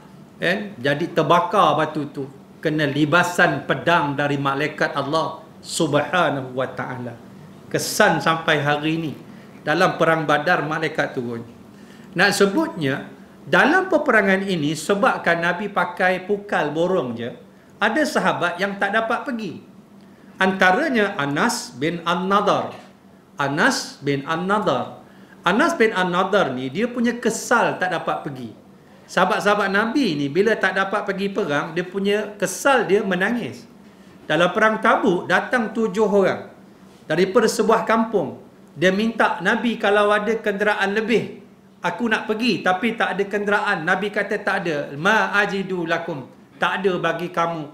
jadi terbakar batu tu. Kena libasan pedang dari malaikat Allah Subhanahu wa ta'ala. Kesan sampai hari ini. Dalam perang Badar, malaikat turun. Nak sebutnya, dalam peperangan ini, sebabkan Nabi pakai pukal borong je, ada sahabat yang tak dapat pergi. Antaranya Anas bin An-Nadar. Anas bin An-Nadar. Anas bin An-Nadar ni, dia punya kesal tak dapat pergi. Sahabat-sahabat Nabi ni, bila tak dapat pergi perang, dia punya kesal, dia menangis. Dalam perang Tabuk, datang 7 orang daripada sebuah kampung. Dia minta Nabi kalau ada kenderaan lebih, aku nak pergi tapi tak ada kenderaan. Nabi kata tak ada. Ma ajidu lakum. Tak ada bagi kamu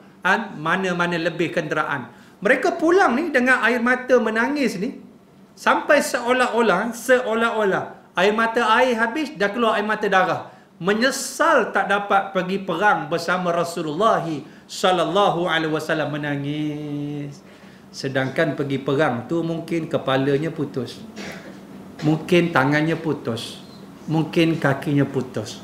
mana-mana lebih kenderaan. Mereka pulang ni dengan air mata menangis ni. Sampai seolah-olah air mata air habis, dah keluar air mata darah. Menyesal tak dapat pergi perang bersama Rasulullah sallallahu alaihi wasallam, menangis. Sedangkan pergi perang tu mungkin kepalanya putus, mungkin tangannya putus, mungkin kakinya putus.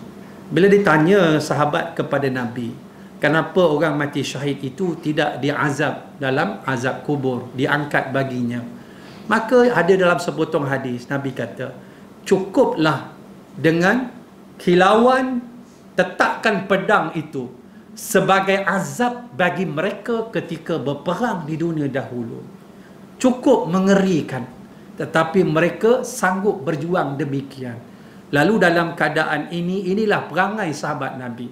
Bila ditanya sahabat kepada Nabi, kenapa orang mati syahid itu tidak diazab dalam azab kubur, diangkat baginya, maka ada dalam sepotong hadis Nabi kata, cukuplah dengan kilauan letakkan pedang itu sebagai azab bagi mereka ketika berperang di dunia dahulu. Cukup mengerikan, tetapi mereka sanggup berjuang demikian. Lalu dalam keadaan ini, inilah perangai sahabat Nabi.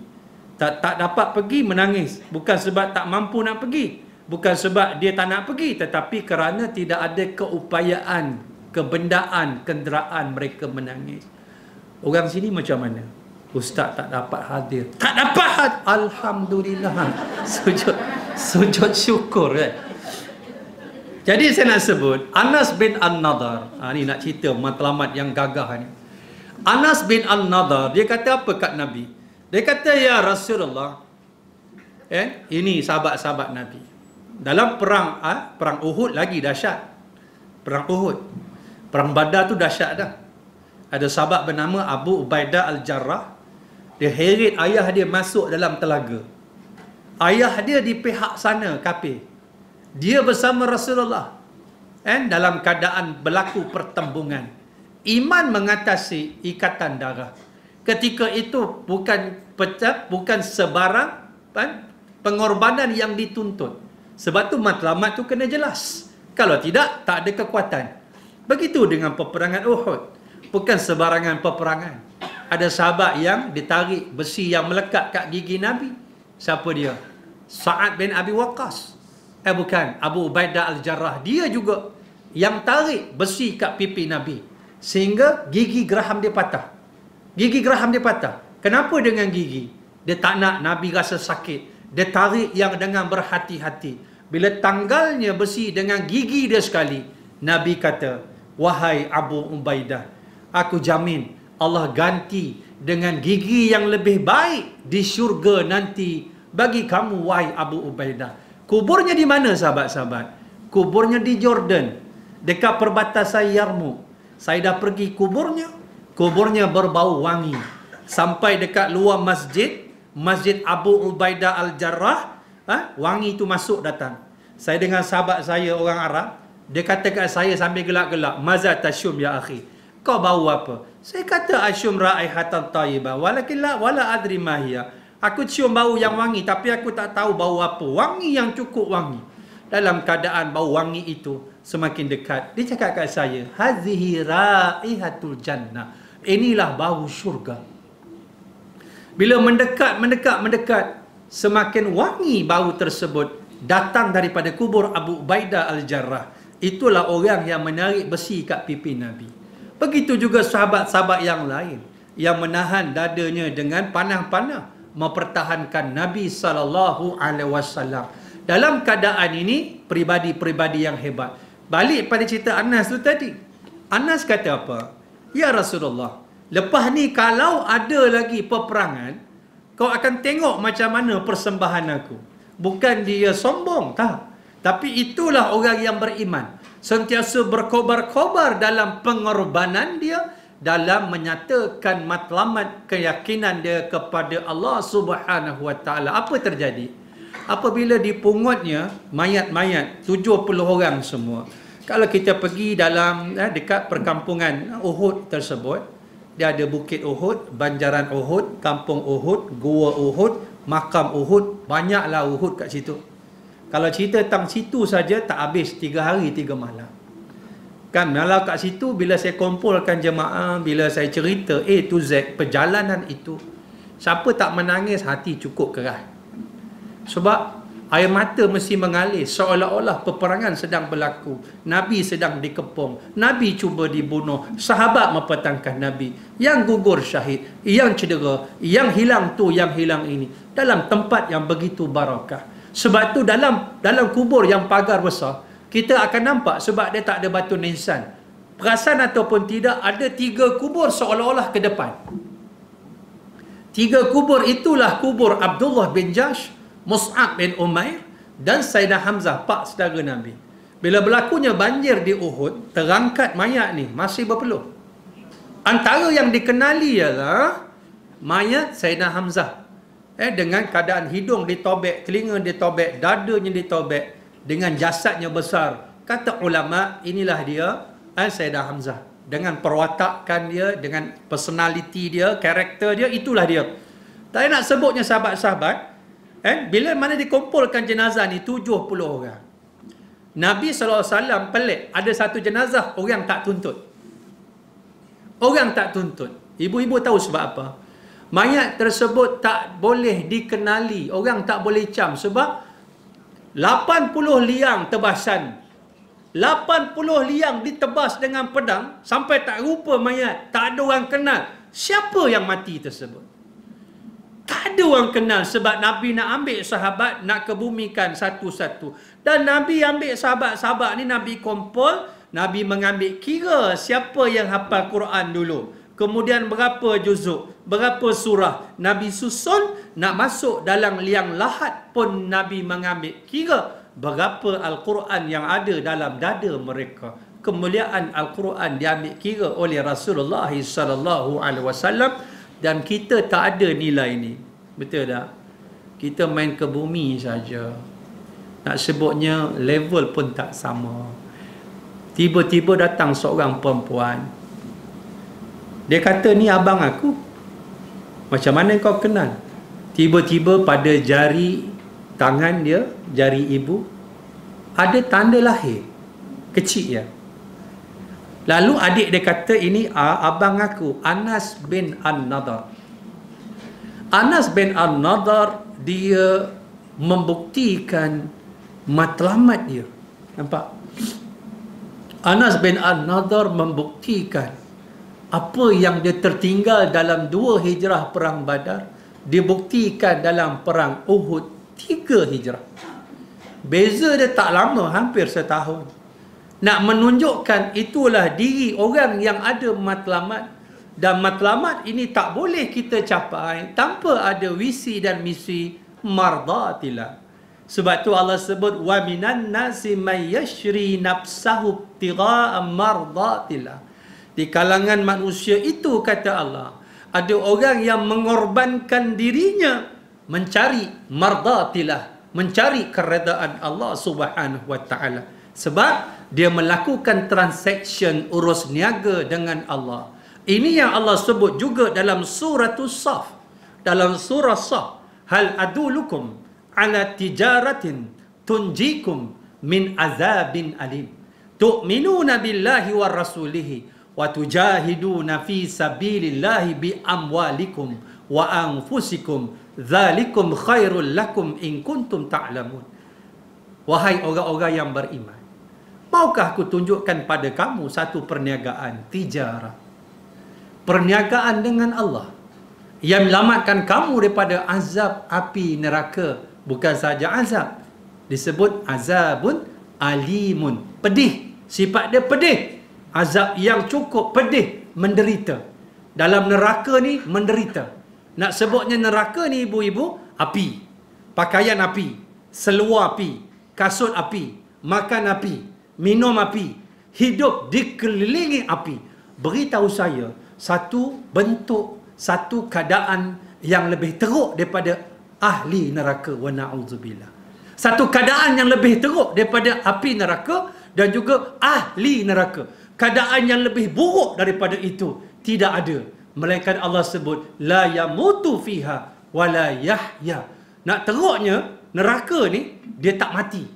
Tak dapat pergi, menangis. Bukan sebab tak mampu nak pergi, bukan sebab dia tak nak pergi, tetapi kerana tidak ada keupayaan, kebendaan, kenderaan, mereka menangis. Orang sini macam mana? Ustaz tak dapat hadir. Tak dapat Alhamdulillah. Sujud syukur kan. Jadi saya nak sebut Anas bin An-Nadar. Ni nak cerita matlamat yang gagah ni. Anas bin An-Nadar, dia kata apa kat Nabi? Dia kata, ya Rasulullah, ini sahabat-sahabat Nabi. Dalam perang Uhud lagi dahsyat. Perang Uhud. Perang Badar tu dahsyat dah. Ada sahabat bernama Abu Ubaidah Al-Jarrah. Dia heret ayah dia masuk dalam telaga. Ayah dia di pihak sana kafir. Dia bersama Rasulullah. Dalam keadaan berlaku pertembungan. Iman mengatasi ikatan darah. Ketika itu bukan sebarang pengorbanan yang dituntut. Sebab tu matlamat tu kena jelas. Kalau tidak, tak ada kekuatan. Begitu dengan peperangan Uhud. Bukan sebarangan peperangan. Ada sahabat yang ditarik besi yang melekat kat gigi Nabi. Siapa dia? Sa'ad bin Abi Waqqas. Bukan, Abu Ubaidah Al-Jarrah. Dia juga yang tarik besi kat pipi Nabi. Sehingga gigi geraham dia patah. Gigi geraham dia patah. Kenapa dengan gigi? Dia tak nak Nabi rasa sakit. Dia tarik yang dengan berhati-hati. Bila tanggalnya besi dengan gigi dia sekali, Nabi kata, wahai Abu Ubaidah, aku jamin Allah ganti dengan gigi yang lebih baik di syurga nanti bagi kamu, wahai Abu Ubaidah. Kuburnya di mana sahabat-sahabat? Kuburnya di Jordan, dekat perbatasan Yarmouk. Saya dah pergi kuburnya. Kuburnya berbau wangi. Sampai dekat luar masjid, Masjid Abu Ubaidah Al-Jarrah, wangi itu masuk datang. Saya dengan sahabat saya orang Arab, dia kata kat saya sambil gelak-gelak, "Maza tashum ya akhi?" Kau bau apa? Saya kata, "Ashum raihatan tayyibah, walakin la wala adri ma hiya." Aku cium bau yang wangi, tapi aku tak tahu bau apa. Wangi yang cukup wangi. Dalam keadaan bau wangi itu semakin dekat, dia cakap kat saya, "Hazihi raihatul jannah." Inilah bau syurga. Bila mendekat, semakin wangi bau tersebut datang daripada kubur Abu Ubaidah Al-Jarrah. Itulah orang yang menarik besi kat pipi Nabi. Begitu juga sahabat-sahabat yang lain yang menahan dadanya dengan panah-panah mempertahankan Nabi SAW. Dalam keadaan ini, pribadi-pribadi yang hebat. Balik pada cerita Anas tu tadi. Anas kata apa? "Ya Rasulullah, lepas ni kalau ada lagi peperangan, kau akan tengok macam mana persembahan aku." Bukan dia sombong, tak. Tapi itulah orang yang beriman. Sentiasa berkobar-kobar dalam pengorbanan dia, dalam menyatakan matlamat keyakinan dia kepada Allah Subhanahu Wa Taala. Apa terjadi? Apabila dipungutnya mayat-mayat 70 orang semua. Kalau kita pergi dalam dekat perkampungan Uhud tersebut, dia ada Bukit Uhud, Banjaran Uhud, Kampung Uhud, Gua Uhud, Makam Uhud, banyaklah Uhud kat situ. Kalau cerita tentang situ saja tak habis 3 hari 3 malam. Kan malah kat situ bila saya kumpulkan jemaah, bila saya cerita A to Z perjalanan itu, siapa tak menangis hati cukup keras. Sebab air mata mesti mengalir seolah-olah peperangan sedang berlaku. Nabi sedang dikepung, Nabi cuba dibunuh, sahabat mempertahankan Nabi, yang gugur syahid, yang cedera, yang hilang tu, yang hilang ini, dalam tempat yang begitu barakah. Sebab tu dalam kubur yang pagar besar, kita akan nampak sebab dia tak ada batu nisan. Perasan ataupun tidak, ada 3 kubur seolah-olah ke depan. 3 kubur itulah kubur Abdullah bin Jahsh, Mus'ab bin Umair dan Sayyidina Hamzah, 4 saudara Nabi. Bila berlakunya banjir di Uhud, terangkat mayat ni masih berpeluh. Antara yang dikenali ialah mayat Sayyidina Hamzah. Dengan keadaan hidung ditobek, telinga ditobek, dadanya ditobek, dengan jasadnya besar. Kata ulama, inilah dia Sayyidina Hamzah. Dengan perwatakan dia, dengan personality dia, karakter dia, itulah dia. Tak nak sebutnya sahabat-sahabat. Bila mana dikumpulkan jenazah ni 70 orang. Nabi SAW pelik. Ada satu jenazah orang tak tuntut. Orang tak tuntut. Ibu-ibu tahu sebab apa? Mayat tersebut tak boleh dikenali. Orang tak boleh cam. Sebab 80 liang tebasan. 80 liang ditebas dengan pedang. Sampai tak rupa mayat. Tak ada orang kenal. Siapa yang mati tersebut? Tak ada orang kenal. Sebab Nabi nak ambil sahabat, nak kebumikan satu-satu. Dan Nabi ambil sahabat-sahabat ni, Nabi kumpul. Nabi mengambil kira siapa yang hafal Quran dulu. Kemudian berapa juzuk, berapa surah. Nabi susun, nak masuk dalam liang lahat pun Nabi mengambil kira berapa Al-Quran yang ada dalam dada mereka. Kemuliaan Al-Quran diambil kira oleh Rasulullah SAW. Dan kita tak ada nilai ni. Betul tak? Kita main ke bumi saja. Nak sebutnya level pun tak sama. Tiba-tiba datang seorang perempuan. Dia kata, "Ni abang aku." Macam mana kau kenal? Tiba-tiba pada jari tangan dia, jari ibu, ada tanda lahir. Kecil ya. Lalu adik dia kata, "Ini abang aku, Anas bin An-Nadar." Anas bin An-Nadar, dia membuktikan matlamat dia. Nampak? Anas bin An-Nadar membuktikan apa yang dia tertinggal dalam 2 hijrah perang Badar, dibuktikan dalam perang Uhud 3 hijrah. Beza dia tak lama, hampir setahun. Nak menunjukkan itulah diri orang yang ada matlamat. Dan matlamat ini tak boleh kita capai tanpa ada visi dan misi mardatillah. Sebab tu Allah sebut wa minan nasi may yashri nafsahu ibtigha'a mardatillah. Di kalangan manusia itu, kata Allah, ada orang yang mengorbankan dirinya mencari mardatillah, mencari keredaan Allah Subhanahu wa taala. Sebab dia melakukan transaction urus niaga dengan Allah. Ini yang Allah sebut juga dalam surah Saf. Dalam surah Saf, hal adulukum ala tijaratin tunjikum min azabin alim. Tu'minuna billahi wa rasulihi wa tujahiduna fi sabilillahi bi amwalikum wa anfusikum dzalikum khairul lakum in kuntum ta'lamun. Wahai orang-orang yang beriman, maukah aku tunjukkan pada kamu satu perniagaan tijarah, perniagaan dengan Allah yang menyelamatkan kamu daripada azab api neraka. Bukan saja azab, disebut azabun alimun, pedih. Sifat dia pedih. Azab yang cukup pedih, menderita. Dalam neraka ni menderita. Nak sebutnya neraka ni ibu-ibu, api, pakaian api, seluar api, kasut api, makan api, minum api, hidup dikelilingi api. Beritahu saya satu bentuk, satu keadaan yang lebih teruk daripada ahli neraka, wa na'udzubillah. Satu keadaan yang lebih teruk daripada api neraka dan juga ahli neraka. Keadaan yang lebih buruk daripada itu tidak ada. Melainkan Allah sebut la yamutu fiha wa la yahya. Nak teruknya neraka ni dia tak mati.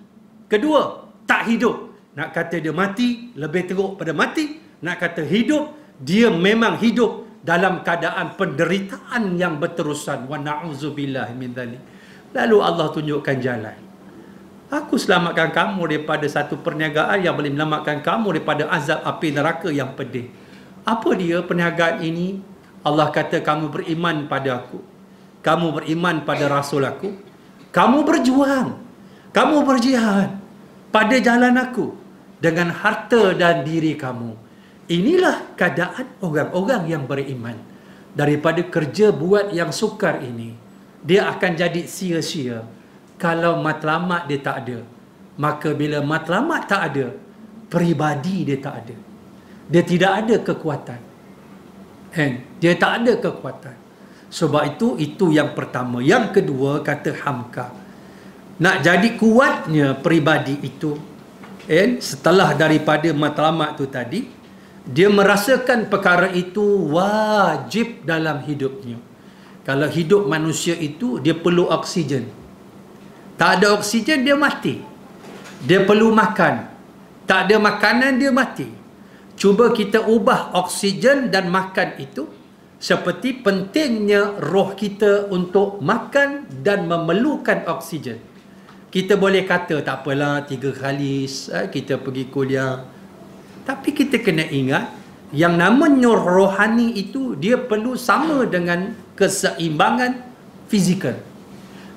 Kedua, tak hidup. Nak kata dia mati lebih teruk pada mati. Nak kata hidup, dia memang hidup dalam keadaan penderitaan yang berterusan. Wa na'udzubillah min dzalik. Lalu Allah tunjukkan jalan. Aku selamatkan kamu daripada satu perniagaan yang boleh menyelamatkan kamu daripada azab api neraka yang pedih. Apa dia perniagaan ini? Allah kata kamu beriman pada aku, kamu beriman pada Rasul aku, kamu berjuang, kamu berjihad pada jalan aku dengan harta dan diri kamu. Inilah keadaan orang-orang yang beriman. Daripada kerja buat yang sukar ini, dia akan jadi sia-sia kalau matlamat dia tak ada. Maka bila matlamat tak ada, peribadi dia tak ada. Dia tidak ada kekuatan. Dia tak ada kekuatan. Sebab itu yang pertama. Yang kedua, kata Hamka, nak jadi kuatnya peribadi itu, setelah daripada matlamat tu tadi, dia merasakan perkara itu wajib dalam hidupnya. Kalau hidup manusia itu, dia perlu oksigen. Tak ada oksigen, dia mati. Dia perlu makan. Tak ada makanan, dia mati. Cuba kita ubah oksigen dan makan itu seperti pentingnya roh kita untuk makan dan memerlukan oksigen. Kita boleh kata, tak apalah 3 kali kita pergi kuliah. Tapi kita kena ingat, yang namanya rohani itu, dia perlu sama dengan keseimbangan fizikal.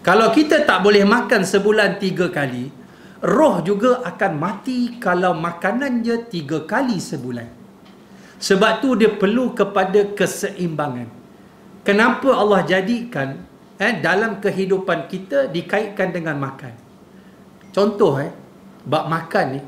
Kalau kita tak boleh makan sebulan 3 kali, roh juga akan mati kalau makanan dia 3 kali sebulan. Sebab tu dia perlu kepada keseimbangan. Kenapa Allah jadikan dalam kehidupan kita dikaitkan dengan makan? Contoh, bab makan ni,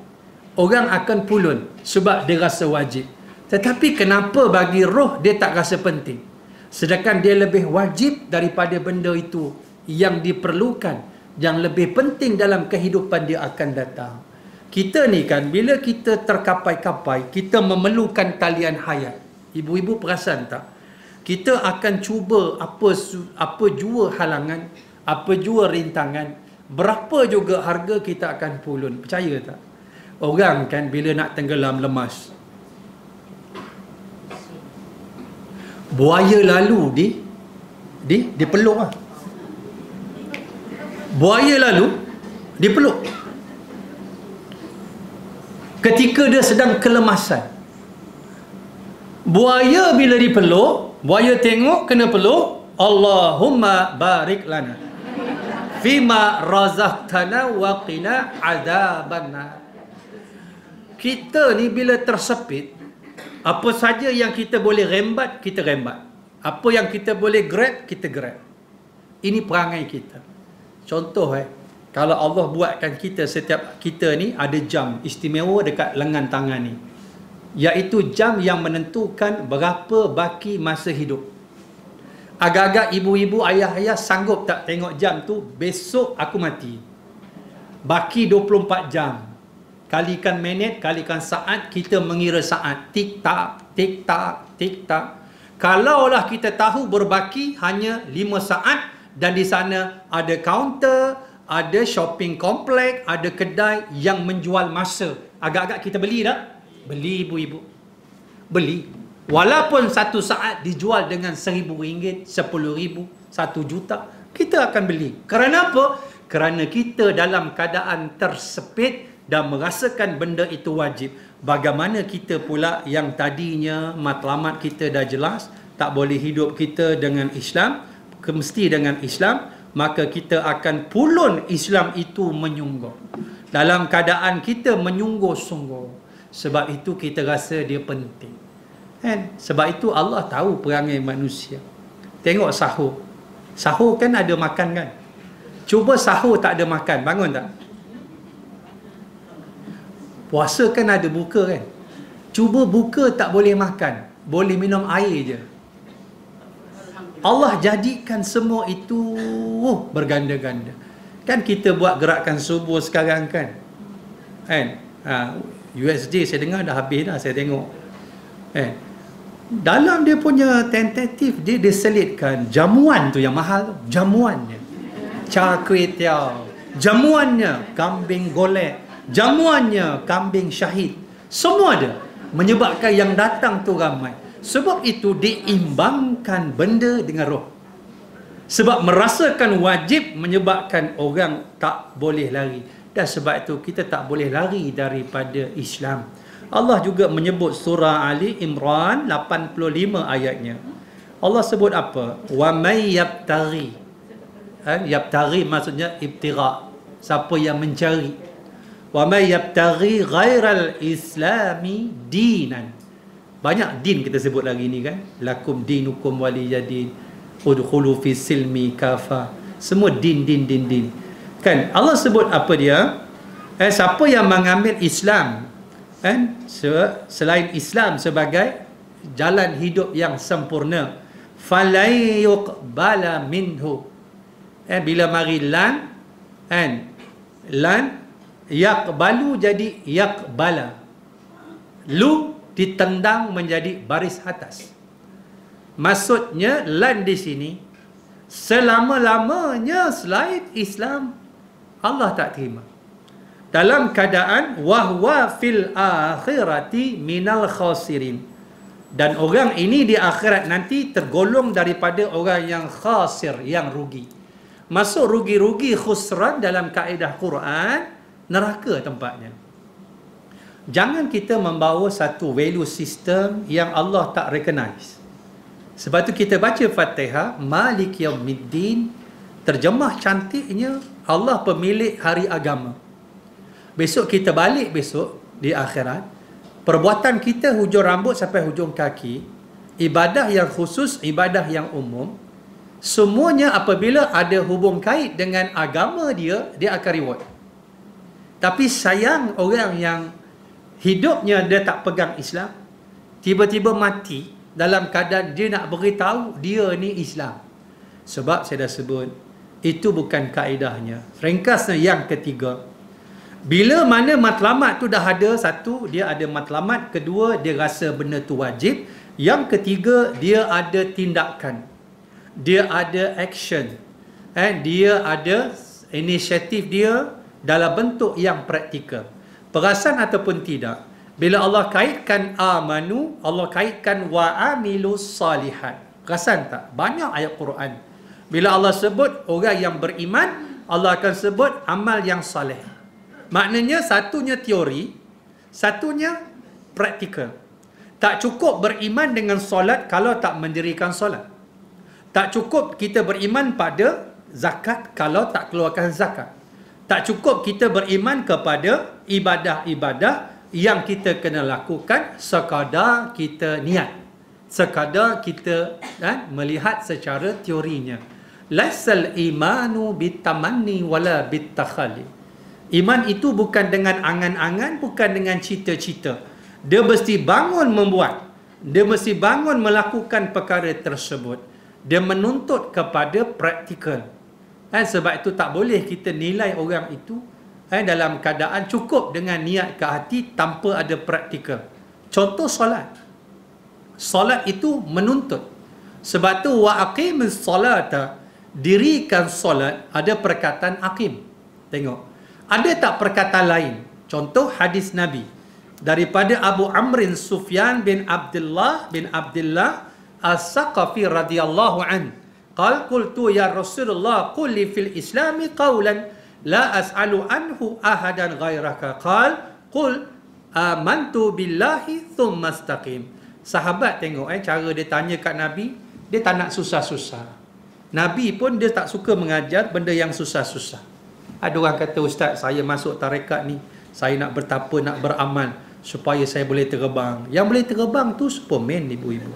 orang akan pulun sebab dia rasa wajib. Tetapi kenapa bagi roh dia tak rasa penting? Sedangkan dia lebih wajib daripada benda itu yang diperlukan, yang lebih penting dalam kehidupan dia akan datang. Kita ni kan, bila kita terkapai-kapai, kita memerlukan talian hayat. Ibu-ibu perasan tak? Kita akan cuba apa jua halangan, apa jua rintangan, berapa juga harga kita akan pulun. Percaya tak? Orang kan bila nak tenggelam lemas. Buaya lalu dipeluk lah. Buaya lalu dipeluk. Ketika dia sedang kelemasan. Buaya bila dipeluk, buaya tengok kena peluk, Allahumma barik lana fima razaqtana wa qina adzabannar. Kita ni bila tersepit, apa saja yang kita boleh rembat, kita rembat. Apa yang kita boleh grab, kita grab. Ini perangai kita. Contoh, Kalau Allah buatkan kita, setiap kita ni ada jam istimewa dekat lengan tangan ni, iaitu jam yang menentukan berapa baki masa hidup. Agak-agak ibu-ibu, ayah-ayah sanggup tak tengok jam tu, besok aku mati. Baki 24 jam. Kalikan minit, kalikan saat, kita mengira saat. Tik-tak, tik-tak, tik-tak. Kalaulah kita tahu berbaki hanya 5 saat dan di sana ada kaunter, ada shopping komplek, ada kedai yang menjual masa. Agak-agak kita beli tak? Beli ibu-ibu. Beli. Walaupun 1 saat dijual dengan RM1,000, RM10,000, RM1,000,000, kita akan beli. Kerana apa? Kerana kita dalam keadaan tersepit dan merasakan benda itu wajib. Bagaimana kita pula yang tadinya matlamat kita dah jelas, tak boleh hidup kita dengan Islam, mesti dengan Islam, maka kita akan pulun Islam itu menyungguh. Dalam keadaan kita menyungguh-sungguh. Sebab itu kita rasa dia penting. Kan? Sebab itu Allah tahu perangai manusia. Tengok sahur. Sahur kan ada makan kan? Cuba sahur tak ada makan, bangun tak? Puasa kan ada buka kan? Cuba buka tak boleh makan, boleh minum air je. Allah jadikan semua itu berganda-ganda. Kan kita buat gerakan subuh sekarang kan? USD saya dengar dah habis dah, saya tengok. Dalam dia punya tentatif, dia diselitkan jamuan tu yang mahal tu. Jamuannya char kway teow, jamuannya kambing golek, jamuannya kambing syahid. Semua ada, menyebabkan yang datang tu ramai. Sebab itu diimbangkan benda dengan roh. Sebab merasakan wajib menyebabkan orang tak boleh lari. Dan sebab itu kita tak boleh lari daripada Islam. Allah juga menyebut surah Ali Imran 85 ayatnya. Allah sebut apa? Wa may yabtaghi. Yabtaghi maksudnya ibtira. Siapa yang mencari. Wa may yabtaghi ghairal islami dinan. Banyak din kita sebut lagi ni kan. Lakum dinukum waliyadin. Udkhulu fi silmi kafa. Semua din. Kan Allah sebut apa dia? Siapa yang mengambil Islam selain Islam sebagai jalan hidup yang sempurna, falai yuqbala minhu. Bila mari lan yaqbalu jadi yaqbala. Lu ditendang menjadi baris atas. Maksudnya lan di sini selama-lamanya selain Islam Allah tak terima. Dalam keadaan wahwa fil akhirati minal khasirin. Dan orang ini di akhirat nanti tergolong daripada orang yang khasir, yang rugi. Masuk rugi-rugi khusran dalam kaedah Quran, neraka tempatnya. Jangan kita membawa satu value system yang Allah tak recognize. Sebab tu kita baca Fatihah, Malik Yaumiddin, terjemah cantiknya, Allah pemilik hari agama. Besok kita balik besok di akhirat, perbuatan kita hujung rambut sampai hujung kaki, ibadah yang khusus, ibadah yang umum, semuanya apabila ada hubung kait dengan agama dia akan reward. Tapi sayang orang yang hidupnya dia tak pegang Islam, tiba-tiba mati dalam keadaan dia nak beritahu dia ni Islam. Sebab saya dah sebut, itu bukan kaedahnya. Ringkasnya yang ketiga, bila mana matlamat tu dah ada, satu, dia ada matlamat. Kedua, dia rasa benda tu wajib. Yang ketiga, dia ada tindakan. Dia ada action. Dia ada inisiatif dia dalam bentuk yang praktikal. Perasan ataupun tidak. Bila Allah kaitkan amanu, Allah kaitkan wa amilus salihat. Perasan tak? Banyak ayat Quran. Bila Allah sebut orang yang beriman, Allah akan sebut amal yang saleh. Maknanya satunya teori, satunya praktikal. Tak cukup beriman dengan solat kalau tak mendirikan solat. Tak cukup kita beriman pada zakat kalau tak keluarkan zakat. Tak cukup kita beriman kepada ibadah-ibadah yang kita kena lakukan sekadar kita niat. Sekadar kita melihat secara teorinya. laisal imanu bitamanni wala bitakhali. Iman itu bukan dengan angan-angan, bukan dengan cita-cita. Dia mesti bangun membuat. Dia mesti bangun melakukan perkara tersebut. Dia menuntut kepada praktikal. Sebab itu tak boleh kita nilai orang itu dalam keadaan cukup dengan niat ke hati tanpa ada praktikal. Contoh solat. Solat itu menuntut. Sebab tu wa aqimis solata, dirikan solat, ada perkataan aqim. Tengok. Ada tak perkataan lain? Contoh hadis Nabi daripada Abu Amrin Sufyan bin Abdullah As-Saqafi radhiyallahu an. Qal qultu ya Rasulullah qul li fil Islami qawlan la as'alu anhu ahadan ghairaka. Qal qul amantu billahi thumma istaqim. Sahabat tengok cara dia tanya kat Nabi, dia tak nak susah-susah. Nabi pun dia tak suka mengajar benda yang susah-susah. Ada orang kata, Ustaz, saya masuk tarekat ni, saya nak bertapa, nak beramal supaya saya boleh terbang. Yang boleh terbang tu Superman, ibu-ibu.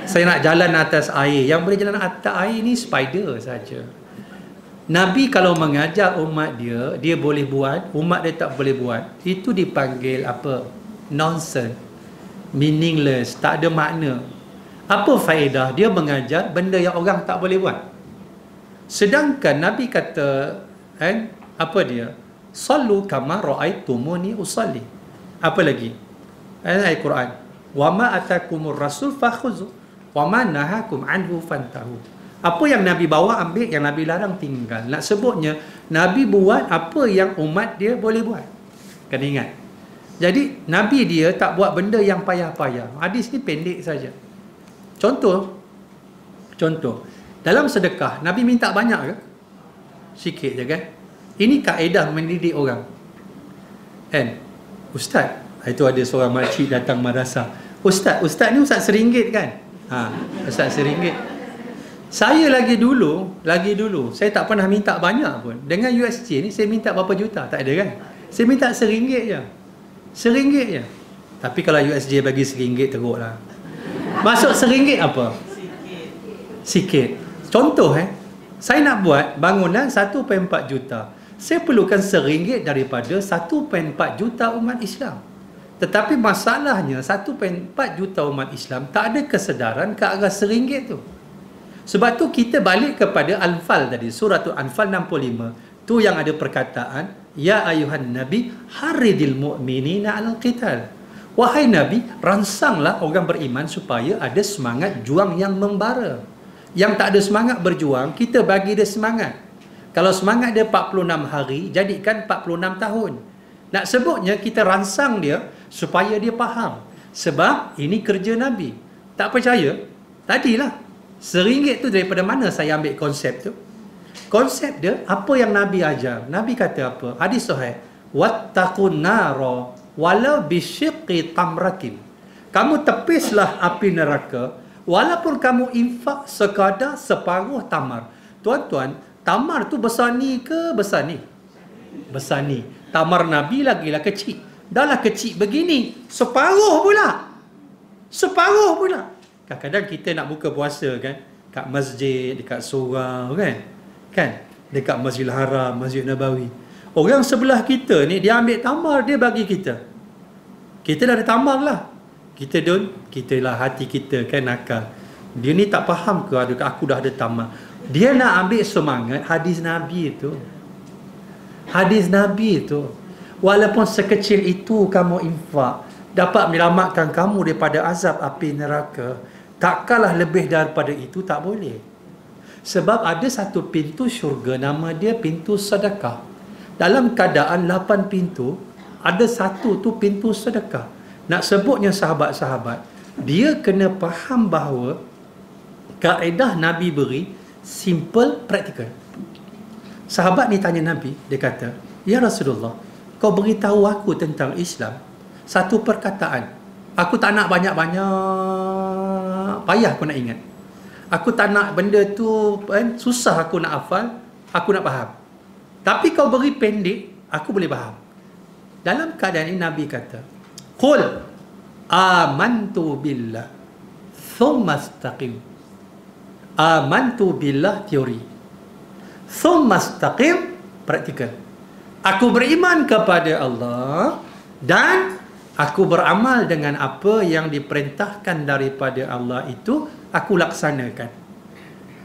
Saya nak jalan atas air. Yang boleh jalan atas air ni spider saja. Nabi kalau mengajar umat dia, dia boleh buat, umat dia tak boleh buat. Itu dipanggil apa? Nonsense. Meaningless, tak ada makna. Apa faedah dia mengajar benda yang orang tak boleh buat? Sedangkan Nabi kata, apa dia? Sallu kama ra'aitumuni usalli. Apa lagi? Ayat Quran. Wa ma atakumur rasul fakhuzu wa ma nahakum anhu fantahu. Apa yang Nabi bawa ambil, yang Nabi larang tinggal. Nak sebutnya Nabi buat apa yang umat dia boleh buat. Kena ingat. Jadi Nabi dia tak buat benda yang payah-payah. Hadis ni pendek saja. Contoh dalam sedekah Nabi minta banyak ke? Sikit je kan? Ini kaedah mendidik orang. Ustaz, itu ada seorang makcik datang madrasah. Ustaz ni ustaz RM1 kan? Ustaz RM1. Saya lagi dulu, saya tak pernah minta banyak pun. Dengan USJ ni saya minta berapa juta? Tak ada kan? Saya minta RM1 je. RM1 je. Tapi kalau USJ bagi RM1 teruk lah. Masuk RM1 apa? Sikit. Contoh saya nak buat bangunan 1.4 juta. Saya perlukan RM1 daripada 1.4 juta umat Islam. Tetapi masalahnya 1.4 juta umat Islam tak ada kesedaran ke arah RM1 tu. Sebab tu kita balik kepada Al-Anfal tadi, surah Al-Anfal 65. Tu yang ada perkataan, ya ayuhan nabi haridil mu'minina 'alal qital. Wahai Nabi, rangsanglah orang beriman supaya ada semangat juang yang membara. Yang tak ada semangat berjuang, kita bagi dia semangat. Kalau semangat dia 46 hari, jadikan 46 tahun. Nak sebutnya kita rangsang dia supaya dia faham. Sebab ini kerja Nabi. Tak percaya? Tadilah. RM1 tu daripada mana saya ambil konsep tu? Konsep dia, apa yang Nabi ajar. Nabi kata apa? Hadis sahih. Wattaqun nara walau bisyiqqi tamratin. Kamu tepislah api neraka walaupun kamu infak sekadar separuh tamar. Tuan-tuan, tamar tu besar ni ke besar ni? Besar ni. Tamar Nabi lagilah kecil. Dah lah kecil begini, separuh pula. Separuh pula. Kadang-kadang kita nak buka puasa kan, kat masjid, dekat surau kan, dekat Masjidil Haram, Masjid Nabawi. Orang sebelah kita ni, dia ambil tamar, dia bagi kita. Kita dah ada tamar lah. Kita lah hati kita kan nakal. Dia ni tak faham ke aku dah ada tamar. Dia nak ambil semangat hadis Nabi itu. Hadis Nabi itu. Walaupun sekecil itu kamu infak, dapat menyelamatkan kamu daripada azab api neraka. Tak kalah lebih daripada itu, tak boleh. Sebab ada satu pintu syurga, nama dia pintu sedekah. Dalam keadaan 8 pintu, ada satu tu pintu sedekah. Nak sebutnya sahabat-sahabat, dia kena faham bahawa kaedah Nabi beri simple, praktikal. Sahabat ni tanya Nabi, dia kata, ya Rasulullah, kau beritahu aku tentang Islam satu perkataan. Aku tak nak banyak-banyak, payah aku nak ingat. Aku tak nak benda tu susah aku nak hafal, aku nak faham. Tapi kau beri pendek, aku boleh faham. Dalam keadaan ini Nabi kata, qul amantu billah thumma istaqim. Amantu billah teori. Thumma istaqim praktikal. Aku beriman kepada Allah dan aku beramal dengan apa yang diperintahkan daripada Allah itu aku laksanakan.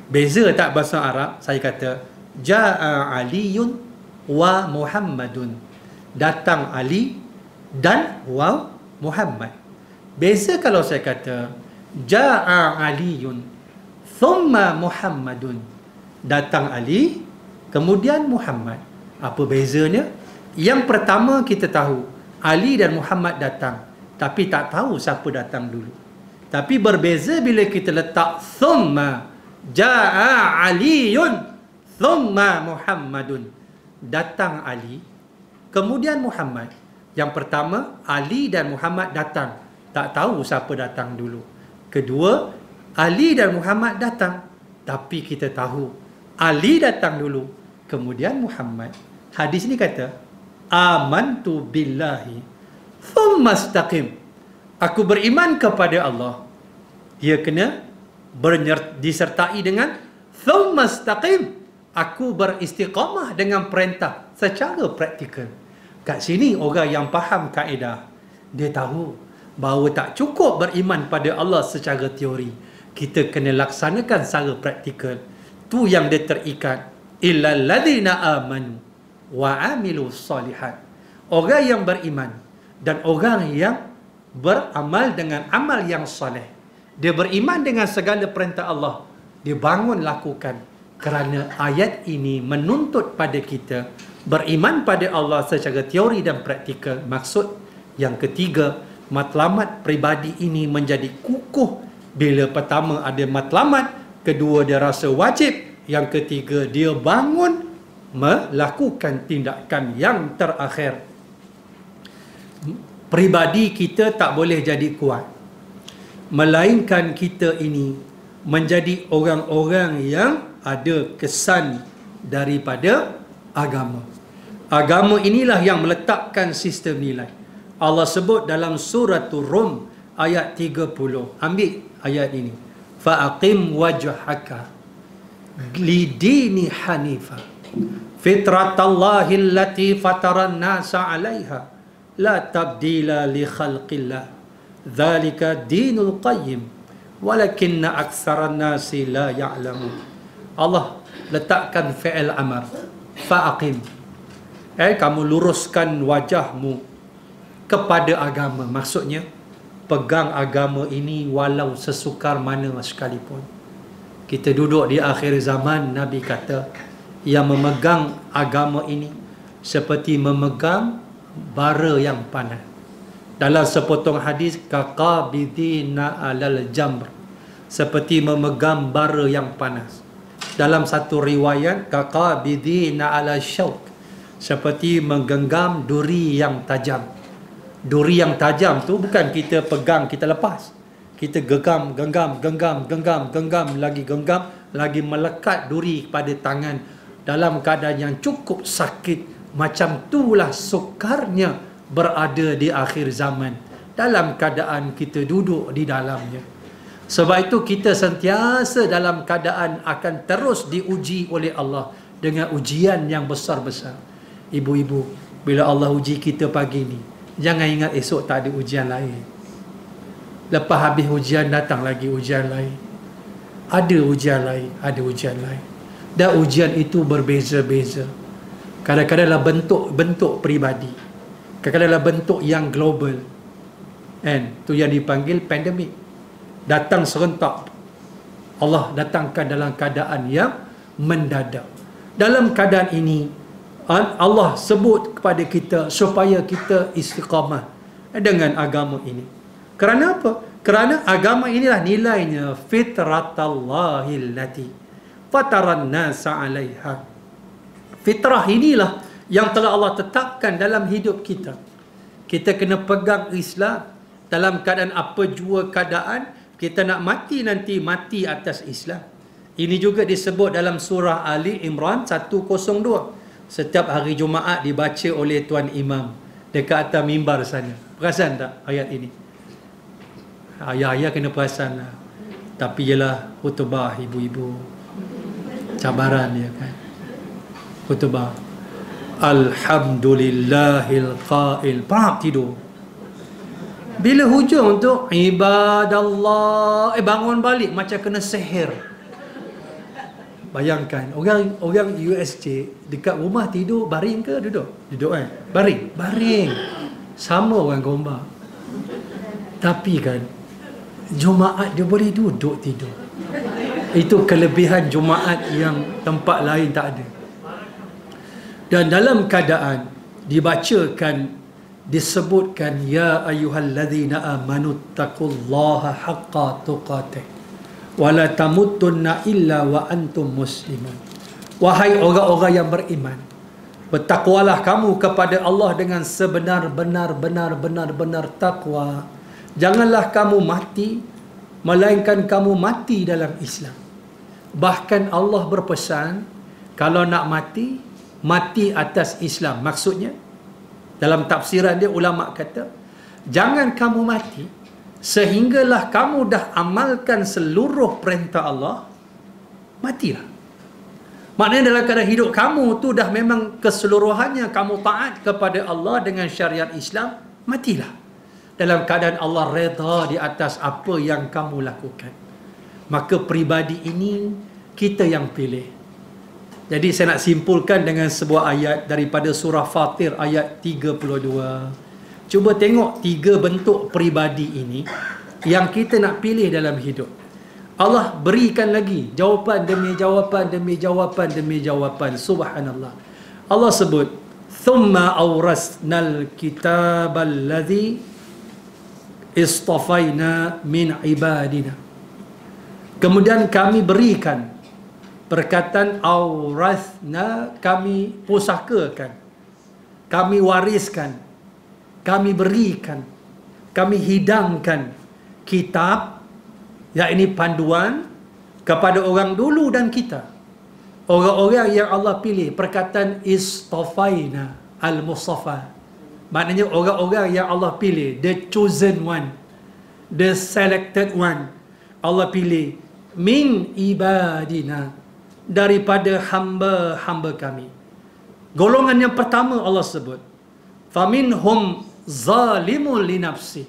Beza tak bahasa Arab? Saya kata Ja'a Aliyun wa Muhammadun. Datang Ali dan wa Muhammad. Beza kalau saya kata Ja'a Aliyun thumma Muhammadun. Datang Ali kemudian Muhammad. Apa bezanya? Yang pertama kita tahu Ali dan Muhammad datang, tapi tak tahu siapa datang dulu. Tapi berbeza bila kita letak thumma Ja'a Aliyun thumma Muhammadun. Datang Ali kemudian Muhammad. Yang pertama Ali dan Muhammad datang, tak tahu siapa datang dulu. Kedua Ali dan Muhammad datang, tapi kita tahu Ali datang dulu kemudian Muhammad. Hadis ni kata amantu billahi thumma istaqim. Aku beriman kepada Allah. Dia kena disertai dengan thumma istaqim. Aku beristiqamah dengan perintah secara praktikal. Kat sini orang yang faham kaedah, dia tahu bahawa tak cukup beriman pada Allah secara teori. Kita kena laksanakan secara praktikal. Tu yang dia terikat. Illal ladzina amanu wa amilu salihat. Orang yang beriman dan orang yang beramal dengan amal yang soleh. Dia beriman dengan segala perintah Allah, dia bangun lakukan. Kerana ayat ini menuntut pada kita beriman pada Allah secara teori dan praktikal. Maksud yang ketiga, matlamat peribadi ini menjadi kukuh bila pertama ada matlamat, kedua dia rasa wajib, yang ketiga dia bangun melakukan tindakan yang terakhir. Peribadi kita tak boleh jadi kuat, melainkan kita ini menjadi orang-orang yang ada kesan daripada agama. Agama inilah yang meletakkan sistem nilai. Allah sebut dalam suratul Rum ayat 30. Ambil ayat ini. Fa'aqim wajhaka lidini hanifa fitratallahi allati fataran nasa 'alaiha la tabdila li khalqillah dzalika dinul qayyim walakinna aktsaran nasi la ya'lamun. Allah letakkan fi'il amar fa'aqim, kamu luruskan wajahmu kepada agama. Maksudnya pegang agama ini walau sesukar mana sekalipun. Kita duduk di akhir zaman, Nabi kata yang memegang agama ini seperti memegang bara yang panas. Dalam sepotong hadis, kaqabidina alal jamr, seperti memegang bara yang panas. Dalam satu riwayat, kaqabidina ala syauk, seperti menggenggam duri yang tajam. Duri yang tajam tu bukan kita pegang kita lepas. Kita genggam, lagi melekat duri pada tangan dalam keadaan yang cukup sakit. Macam itulah sukarnya berada di akhir zaman, dalam keadaan kita duduk di dalamnya. Sebab itu kita sentiasa dalam keadaan akan terus diuji oleh Allah dengan ujian yang besar-besar. Ibu-ibu, bila Allah uji kita pagi ni, jangan ingat esok tak ada ujian lain. Lepas habis ujian datang lagi ujian lain. Ada ujian lain, ada ujian lain. Dan ujian itu berbeza-beza. Kadang-kadang adalah bentuk peribadi. Kadang-kadang adalah bentuk yang global. Itu yang dipanggil pandemik. Datang serentak. Allah datangkan dalam keadaan yang mendadak. Dalam keadaan ini, Allah sebut kepada kita supaya kita istiqamah dengan agama ini. Kerana apa? Kerana agama inilah nilainya fitratallahi allati fataran nasa 'alaiha. Fitrah inilah yang telah Allah tetapkan dalam hidup kita. Kita kena pegang Islam dalam keadaan apa jua keadaan. Kita nak mati nanti, mati atas Islam. Ini juga disebut dalam surah Ali Imran 102. Setiap hari Jumaat dibaca oleh Tuan Imam dekat atas mimbar sana. Perasan tak ayat ini? Ayah-ayah kena perasan lah. Tapi ialah khutbah ibu-ibu, cabaran dia kan. Khutbah Alhamdulillahil qail, pap tidur. Bila hujung tu ibadallah, bangun balik macam kena sihir. Bayangkan orang USJ dekat rumah tidur baring ke duduk? Duduk kan? Baring. Sama orang Gombak. Tapi kan Jumaat dia boleh duduk tidur. Itu kelebihan Jumaat yang tempat lain tak ada. Dan dalam keadaan dibacakan, disebutkan ya ayyuhalladzina amanu taqullaha haqqa tuqatih wa la tamutunna illa wa antum muslimun. Wahai orang-orang yang beriman, bertakwalah kamu kepada Allah dengan sebenar-benar takwa. Janganlah kamu mati melainkan kamu mati dalam Islam. Bahkan Allah berpesan, kalau nak mati atas Islam. Maksudnya dalam tafsiran dia ulama kata, jangan kamu mati sehinggalah kamu dah amalkan seluruh perintah Allah, matilah. Maknanya dalam keadaan hidup kamu tu dah memang keseluruhannya kamu taat kepada Allah dengan syariat Islam, matilah. Dalam keadaan Allah redha di atas apa yang kamu lakukan. Maka peribadi ini kita yang pilih. Jadi saya nak simpulkan dengan sebuah ayat daripada surah Fatir ayat 32. Cuba tengok 3 bentuk peribadi ini yang kita nak pilih dalam hidup. Allah berikan lagi jawapan demi jawapan demi jawapan demi jawapan. Subhanallah. Allah sebut, "Thumma awrasnal kitabal ladzi istafaina min ibadina." Kemudian kami berikan, perkataan awrathna, kami pusakakan, kami wariskan, kami berikan, kami hidangkan kitab, yakni panduan kepada orang dulu dan kita, orang-orang yang Allah pilih. Perkataan istafaina, al-mustafa, maknanya orang-orang yang Allah pilih, the chosen one, the selected one. Allah pilih min ibadina, daripada hamba-hamba kami. Golongan yang pertama Allah sebut, faminhum zalimun li nafsi.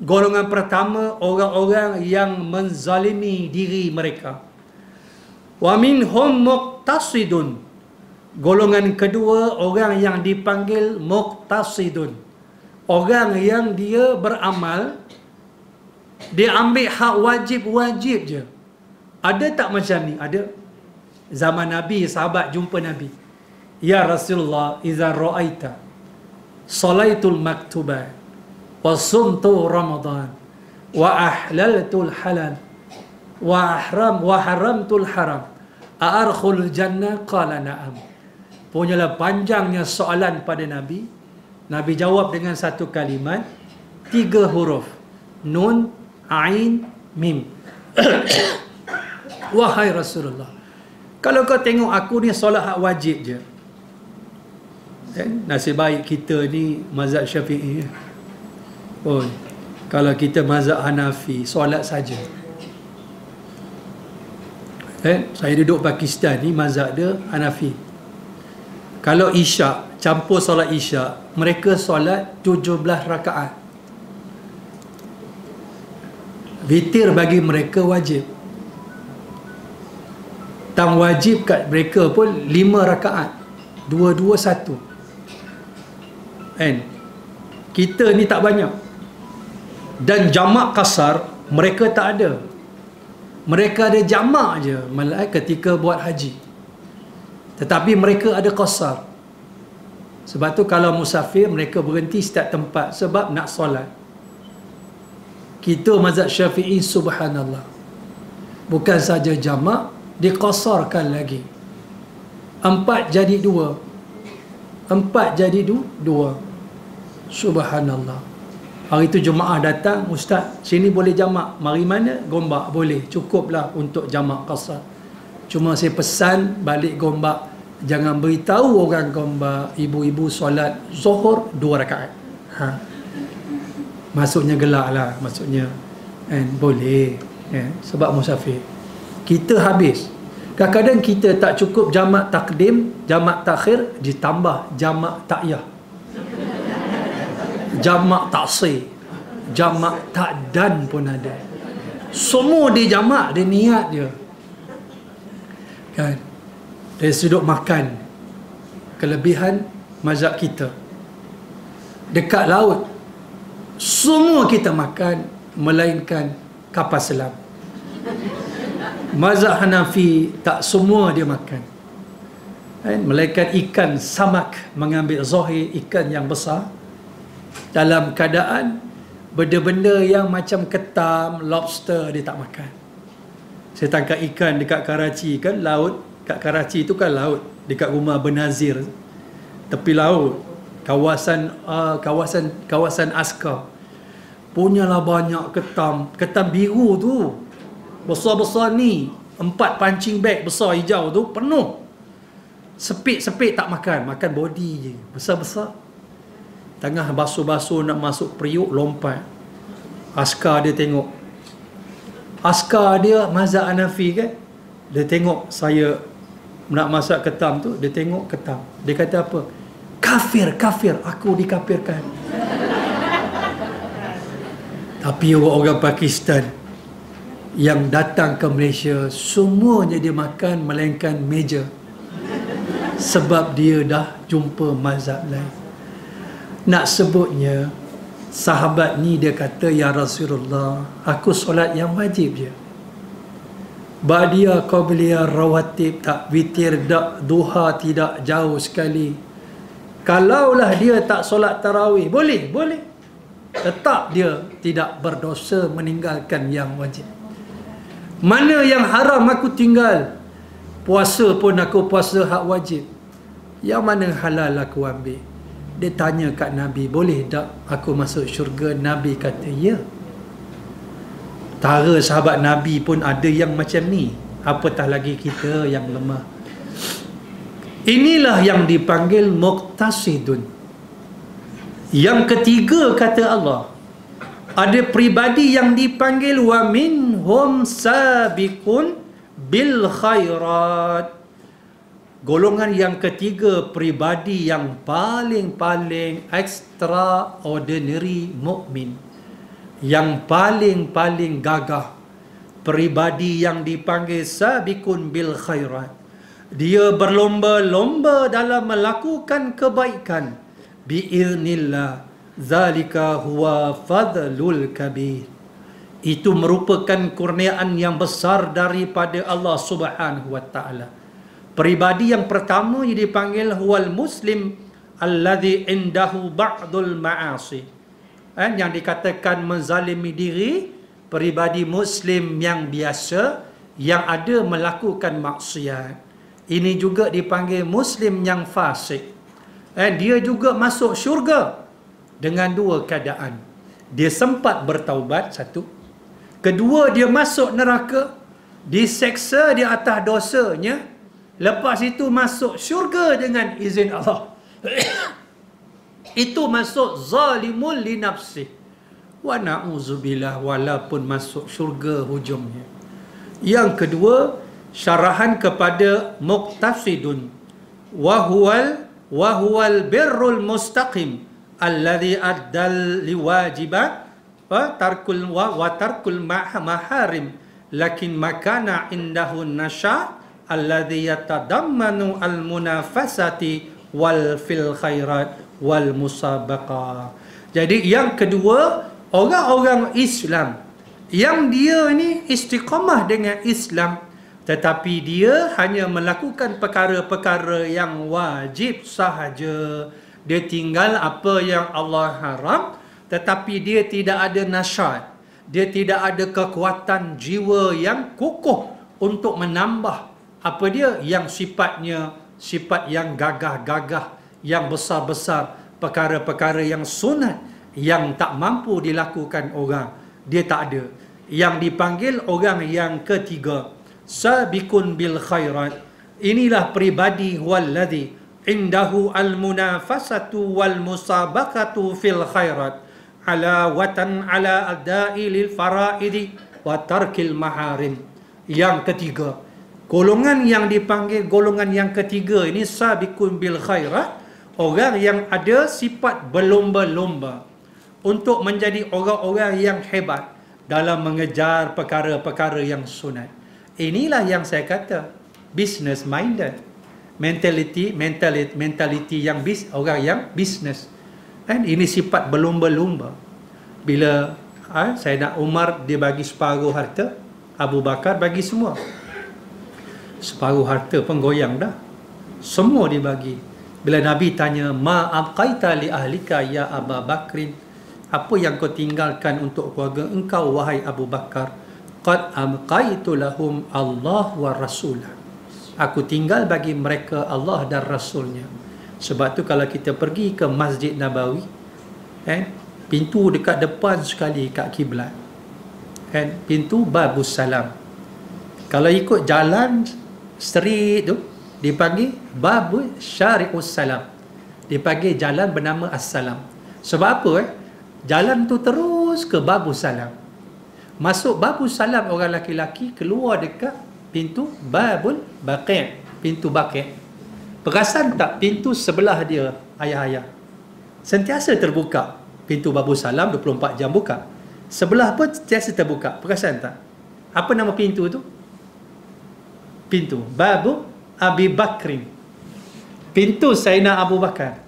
Golongan pertama orang-orang yang menzalimi diri mereka. Wa minhum muqtasidun. Golongan kedua orang yang dipanggil muqtasidun, orang yang dia beramal, dia ambil hak wajib-wajib je. Ada tak macam ni? Ada. Zaman Nabi, sahabat jumpa Nabi, ya Rasulullah, iza ra'aita salaitul maktubah wa sumtu Ramadan wa ahlaltul halal wa haramtul haram a'arkhul jannah, qala na'am. Punyalah panjangnya soalan pada Nabi. Nabi jawab dengan satu kalimat, 3 huruf, nun, ain, mim. Wahai Rasulullah, kalau kau tengok aku ni solat hak wajib je. Nasib baik kita ni mazhab Syafi'i. Oh, kalau kita mazhab Hanafi, solat saja. Saya duduk Pakistan ni, mazhab dia Hanafi. Kalau isyak, campur solat isyak, mereka solat 17 rakaat. Witir bagi mereka wajib. Tang wajib kat mereka pun 5 rakaat, 2-2-1. Kita ni tak banyak. Dan jamak kasar mereka tak ada. Mereka ada jamak je ketika buat haji. Tetapi mereka ada qasar. Sebab tu kalau musafir, mereka berhenti setiap tempat sebab nak solat. Kita mazhab Syafi'i, subhanallah, bukan saja jamak, diqasarkan lagi. 4 jadi 2. 4 jadi 2. Subhanallah. Hari tu jemaah datang, ustaz, sini boleh jamak. Mari mana? Gombak. Boleh. Cukuplah untuk jamak qasar. Cuma saya pesan balik Gombak, jangan beritahu orang Gombak ibu-ibu solat Zuhur 2 rakaat. Maksudnya gelak lah. Maksudnya boleh. Ya, sebab musafir. Kita habis. Kadang-kadang kita tak cukup jamak takdim, jamak takhir, ditambah jamak ta'yah, jamak taksir, jamak ta'dan pun ada. Semua dia jamak, dia niat dia. Kan? Dari sudut makan, kelebihan mazhab kita. Dekat laut, semua kita makan, melainkan kapal selam. Mazhab Hanafi tak semua dia makan. Kan? Melainkan ikan samak, mengambil zahir ikan yang besar, dalam keadaan benda-benda yang macam ketam, lobster dia tak makan. Saya tangkap ikan dekat Karachi kan, laut kat Karachi tu kan laut, dekat rumah Benazir, tepi laut, kawasan askar. Punyalah banyak ketam biru tu, besar-besar ni, 4 punching bag besar hijau tu penuh. Sepit tak makan body je, besar-besar. Tengah basuh-basuh nak masuk periuk, lompat. Askar dia tengok. Askar dia mazhab Hanafi kan. Dia tengok saya nak masak ketam tu, dia tengok ketam. Dia kata apa? Kafir, aku dikafirkan. Tapi orang-orang Pakistan yang datang ke Malaysia, semuanya dia makan melainkan meja. Sebab dia dah jumpa mazhab lain. Nak sebutnya, sahabat ni dia kata, ya Rasulullah, aku solat yang wajib je. Ba'diyah, qabliyah, rawatib tak, witir tak, duha tidak, jauh sekali. Kalaulah dia tak solat tarawih, boleh. Tetap dia tidak berdosa meninggalkan yang wajib. Mana yang haram aku tinggal. Puasa pun aku puasa hak wajib. Yang mana halal aku ambil. Dia tanya kat Nabi, boleh tak aku masuk syurga? Nabi kata, ya. Tara sahabat Nabi pun ada yang macam ni, apatah lagi kita yang lemah. Inilah yang dipanggil muqtasidun. Yang ketiga kata Allah, ada peribadi yang dipanggil wa minhum sabiqun bil khairat. Golongan yang ketiga, peribadi yang paling extraordinary mukmin, yang paling gagah, peribadi yang dipanggil sabiqun bil khairat. Dia berlomba-lomba dalam melakukan kebaikan. Biiznillah, zalika huwa fadlul kabir. Itu merupakan kurniaan yang besar daripada Allah Subhanahu wa taala. Peribadi yang pertama yang dipanggil huwal muslim alladhi indahu ba'dul ma'asi. Yang dikatakan menzalimi diri, peribadi muslim yang biasa yang ada melakukan maksiat. Ini juga dipanggil muslim yang fasik. Dia juga masuk syurga dengan 2 keadaan. Dia sempat bertaubat, 1. Kedua, dia masuk neraka, diseksa di atas dosanya. Lepas itu masuk syurga dengan izin Allah. Itu masuk zalimul li nafsih. Wa na'udzubillah, walaupun masuk syurga hujungnya. Yang kedua, syarahan kepada muqtasidun. Wa huwal birrul mustaqim alladhi addal liwajibat tarkul maharim lakin makana indahu nasya alladhi yatadammanu al-munafasati wal fil khairat wal musabaqah. Jadi yang kedua, orang-orang Islam yang dia ni istiqamah dengan Islam, tetapi dia hanya melakukan perkara-perkara yang wajib sahaja. Dia tinggal apa yang Allah haram, tetapi dia tidak ada nasyad, dia tidak ada kekuatan jiwa yang kukuh untuk menambah apa dia yang sifatnya sifat yang gagah-gagah, yang besar-besar, perkara-perkara yang sunat yang tak mampu dilakukan orang. Dia tak ada. Yang dipanggil orang yang ketiga, sabiqun bil khairat. Inilah peribadi walladhi indahu al-munafasatu wal musabaqatu fil khairat ala watan ala adai lil faraidi wa tarkil maharim. Yang ketiga, golongan yang dipanggil golongan yang ketiga ini sabiqun bil khairat, orang yang ada sifat berlomba-lomba untuk menjadi orang-orang yang hebat dalam mengejar perkara-perkara yang sunat. Inilah yang saya kata business minded, mentality yang orang yang business. Kan ini sifat berlomba-lomba. Bila Sayyidina Umar dia bagi separuh harta, Abu Bakar bagi semua. Separuh harta pun goyang dah. Semua dibagi. Bila Nabi tanya, ma abqaita li ahlika ya Abu Bakrin, apa yang kau tinggalkan untuk keluarga engkau wahai Abu Bakar? Qad abqaitu lahum Allah wa rasulah. Aku tinggal bagi mereka Allah dan Rasulnya. Sebab tu kalau kita pergi ke Masjid Nabawi, pintu dekat depan sekali kat kiblat, pintu Babus Salam. Kalau ikut jalan street tu dipanggil Babus Syari'us Salam, dipanggil jalan bernama As-Salam. Sebab apa? Jalan tu terus ke Babus Salam. Masuk Babus Salam orang laki-laki, keluar dekat pintu Babul Baqi', pintu Baqi'. Perasan tak pintu sebelah dia, ayah-ayah, sentiasa terbuka. Pintu Babus Salam 24 jam buka. Sebelah pun sentiasa terbuka. Perasan tak? Apa nama pintu tu? Pintu Babu Abi Bakrin. Pintu Sayyidina Abu Bakar.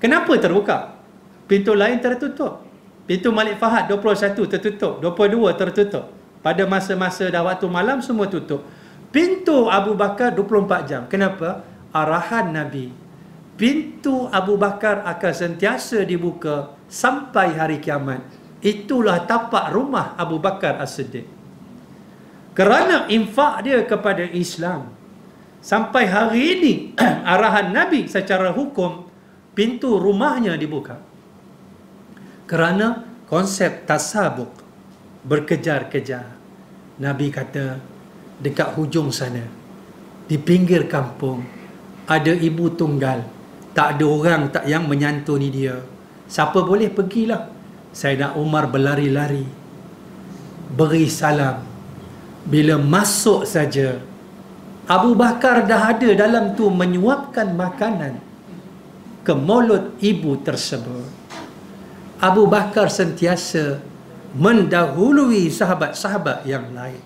Kenapa terbuka? Pintu lain tertutup. Pintu Malik Fahad 21 tertutup, 22 tertutup. Pada masa-masa dah waktu malam semua tutup. Pintu Abu Bakar 24 jam. Kenapa? Arahan Nabi. Pintu Abu Bakar akan sentiasa dibuka sampai hari kiamat. Itulah tapak rumah Abu Bakar As-Siddiq. Kerana infak dia kepada Islam, sampai hari ini arahan Nabi secara hukum pintu rumahnya dibuka. Kerana konsep tasabuk, berkejar-kejar. Nabi kata dekat hujung sana, di pinggir kampung, ada ibu tunggal, tak ada orang tak yang menyantuni dia. Siapa boleh pergilah. Sayyidina Umar berlari-lari, beri salam. Bila masuk saja, Abu Bakar dah ada dalam tu menyuapkan makanan ke mulut ibu tersebut. Abu Bakar sentiasa mendahului sahabat-sahabat yang lain.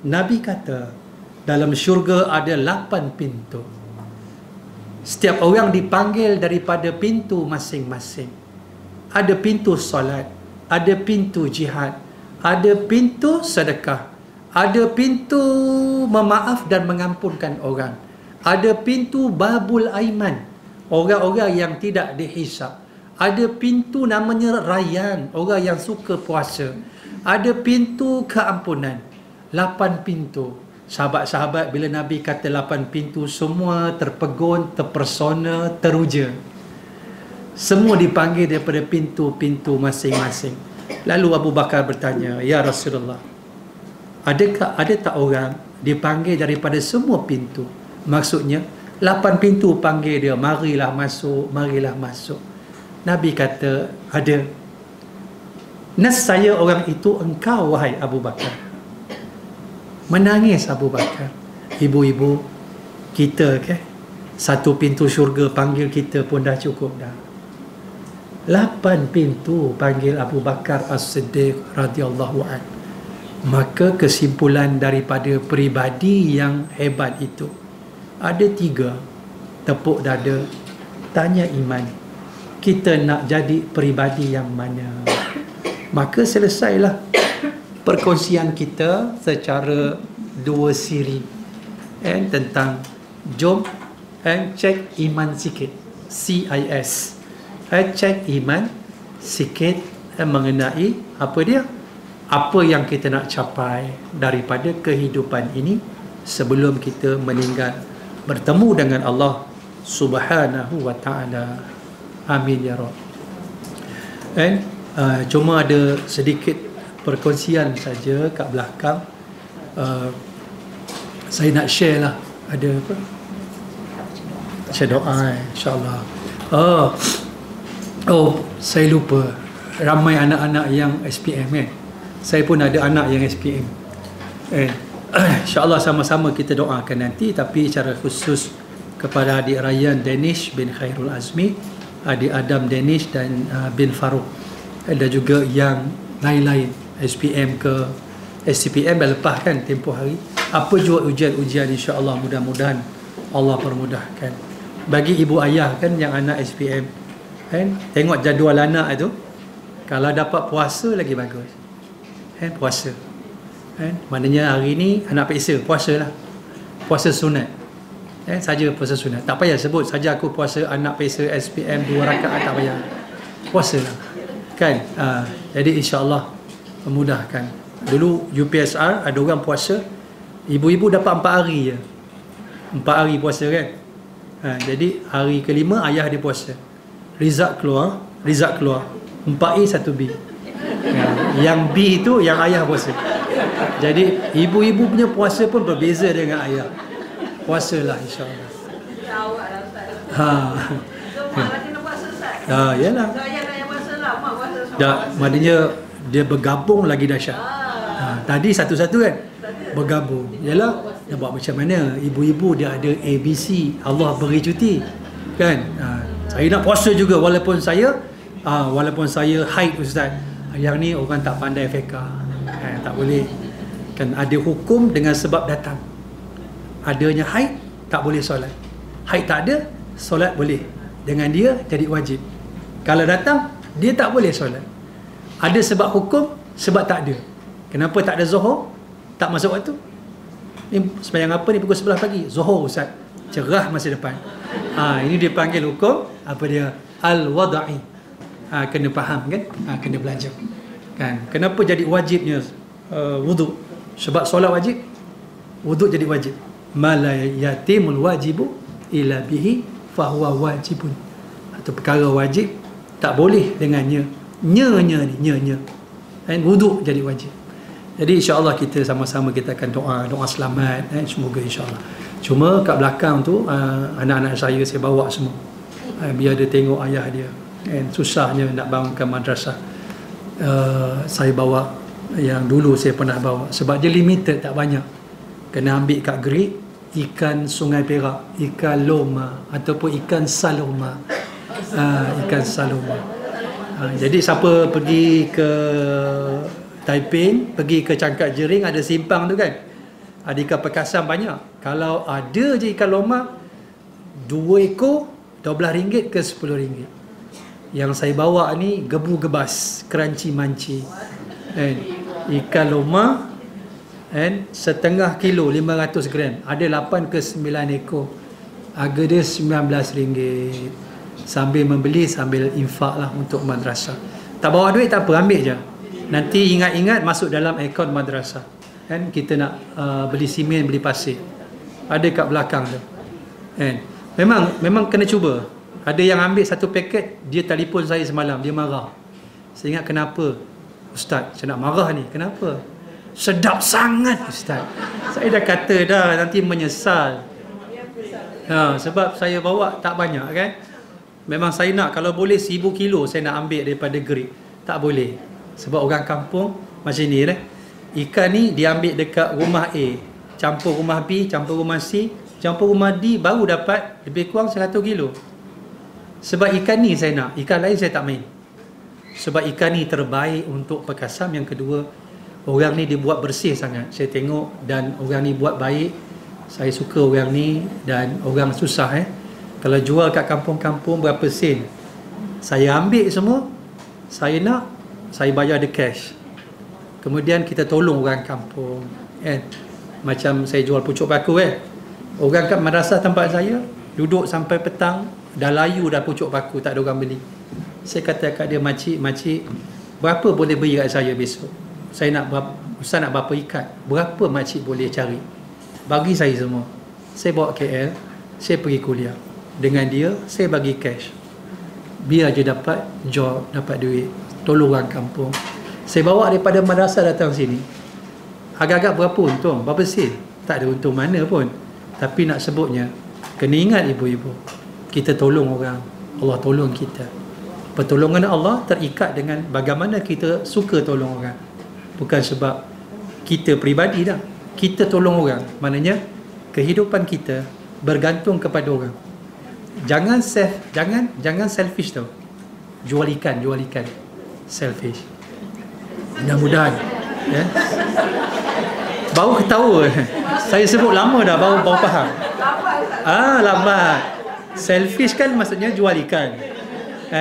Nabi kata, dalam syurga ada 8 pintu. Setiap orang dipanggil daripada pintu masing-masing. Ada pintu solat, ada pintu jihad, ada pintu sedekah, ada pintu memaaf dan mengampunkan orang, ada pintu babul aiman, orang-orang yang tidak dihisap, ada pintu namanya Rayyan, orang yang suka puasa, ada pintu keampunan. 8 pintu. Sahabat-sahabat bila Nabi kata 8 pintu, semua terpegun, terpersona, teruja. Semua dipanggil daripada pintu-pintu masing-masing. Lalu Abu Bakar bertanya, ya Rasulullah, ada tak orang dipanggil daripada semua pintu? Maksudnya 8 pintu panggil dia, marilah masuk, marilah masuk. Nabi kata, ada. Nescaya orang itu engkau wahai Abu Bakar. Menangis Abu Bakar. Ibu-ibu kita ke, satu pintu syurga panggil kita pun dah cukup dah. 8 pintu panggil Abu Bakar As-Siddiq radhiyallahu an. Maka kesimpulan daripada peribadi yang hebat itu, ada 3. Tepuk dada, tanya iman, kita nak jadi peribadi yang mana? Maka selesailah perkongsian kita secara 2 siri tentang jom cek iman sikit, CIS. Cek iman sikit mengenai apa dia, apa yang kita nak capai daripada kehidupan ini sebelum kita meninggal, bertemu dengan Allah Subhanahu wa ta'ala. Amin ya Rabb. Cuma ada sedikit perkongsian saja kat belakang. Saya nak share lah. Ada apa? Share doa insyaAllah. Oh, saya lupa. Ramai anak-anak yang SPM kan. Saya pun ada anak yang SPM. InsyaAllah sama-sama kita doakan nanti, tapi secara khusus kepada adik Ryan Danish bin Khairul Azmi, adik Adam Danish dan bin Farouk, dan juga yang lain-lain, SPM ke SCPM dah lepas kan tempoh hari. Apa juga ujian-ujian, insya-Allah mudah-mudahan Allah permudahkan. Bagi ibu ayah kan yang anak SPM kan, tengok jadual anak itu, kalau dapat puasa lagi bagus kan, puasa kan, maknanya hari ni anak peksa, puasalah, puasa sunat kan, saja puasa sunat, tak payah sebut saja aku puasa anak peksa SPM 2 rakaat, tak payah, puasalah kan. Jadi insya-Allah memudahkan. Dulu UPSR ada orang puasa, ibu-ibu dapat 4 hari je, 4 hari puasa kan. Jadi hari kelima ayah dia puasa, result keluar 4A 1B. Yang B itu yang ayah puasa. Jadi ibu-ibu punya puasa pun berbeza dengan ayah. Puasalah insya-Allah. Yalah. Maknanya dia bergabung lagi dahsyat. Tadi satu-satu kan bergabung. Yalah, nak buat macam mana? Ibu-ibu dia ada ABC, Allah beri cuti kan. Saya nak puasa juga walaupun saya haid ustaz. Yang ni orang tak pandai fiqh. Tak boleh. Kan ada hukum dengan sebab datang. Adanya haid tak boleh solat. Haid tak ada, solat boleh. Dengan dia jadi wajib. Kalau datang dia tak boleh solat. Ada sebab hukum, sebab tak ada. Kenapa tak ada zuhur? Tak masuk waktu. Ni sembahyang apa ni pukul 11 pagi? Zuhur ustaz. Cerah masa depan. Ini dia panggil hukum apa dia? Al-wada'i. Kena faham kan? Kena belajar. Kan? Kenapa jadi wajibnya wuduk? Sebab solat wajib, wuduk jadi wajib. Ma la yatimul wajibu illa bihi fahuwa wajibun. Atau perkara wajib tak boleh dengannya. Nya ni. Dan wuduk jadi wajib. Jadi insya-Allah kita sama-sama kita akan doa selamat, semoga insya-Allah. Cuma kat belakang tu anak-anak saya bawa semua. Biar dia tengok ayah dia. Susahnya nak bangunkan madrasah. Saya bawa yang dulu saya pernah bawa, sebab dia limited, tak banyak. Kena ambil kat Greek ikan Sungai Perak, ikan loma ataupun ikan saloma. Ikan saloma. Jadi siapa pergi ke Taiping, pergi ke Cangkat Jering, ada simpang tu kan, ada ikan perkasan banyak. Kalau ada je ikan loma 2 ekor RM12 ke RM10. Yang saya bawa ni gebu-gebas, crunchy manci. Ikan loma setengah kilo 500 gram, ada 8 ke 9 ekor. Harga dia RM19. Sambil membeli sambil infak lah untuk madrasah. Tak bawa duit tak apa, ambil je. Nanti ingat-ingat masuk dalam akaun madrasah. Kan kita nak beli simen, beli pasir. Ada kat belakang tu. Memang kena cuba. Ada yang ambil satu paket, dia telefon saya semalam, dia marah. Saya ingat, kenapa ustaz? Saya nak marah ni. Kenapa? Sedap sangat ustaz. Saya dah kata dah, nanti menyesal. Sebab saya bawa tak banyak kan. Memang saya nak, kalau boleh 1000 kilo saya nak ambil daripada Greek. Tak boleh. Sebab orang kampung macam ni lah. Ikan ni diambil dekat rumah A, campur rumah B, campur rumah C, campur rumah D, baru dapat lebih kurang 100 kilo. Sebab ikan ni saya nak, ikan lain saya tak main. Sebab ikan ni terbaik untuk perkasam. Yang kedua, orang ni dia buat bersih sangat. Saya tengok dan orang ni buat baik. Saya suka orang ni dan orang susah Kalau jual kat kampung-kampung berapa sen, saya ambil semua. Saya nak, saya bayar the cash. Kemudian kita tolong orang kampung Macam saya jual pucuk paku orang kat madrasah tempat saya duduk sampai petang, dah layu dah pucuk paku, tak ada orang beli. Saya kata kat dia, makcik, berapa boleh beri kat saya besok? Saya nak berapa, ustaz nak berapa ikat? Berapa makcik boleh cari? Bagi saya semua. Saya bawa KL, saya pergi kuliah. Dengan dia, saya bagi cash. Biar je dapat job, dapat duit. Tolong orang kampung. Saya bawa daripada madrasah datang sini. Agak-agak berapa untung? Berapa sen? Tak ada untung mana pun. Tapi nak sebutnya, kena ingat ibu-ibu, kita tolong orang, Allah tolong kita. Pertolongan Allah terikat dengan bagaimana kita suka tolong orang. bukan sebab kita peribadi dah. Kita tolong orang, maknanya kehidupan kita bergantung kepada orang. Jangan selfish tau. Jual ikan selfish. Mudah-mudahan ya. Baru ketawa. Saya sebut lama dah baru faham. Lambat. Selfish kan maksudnya jual ikan.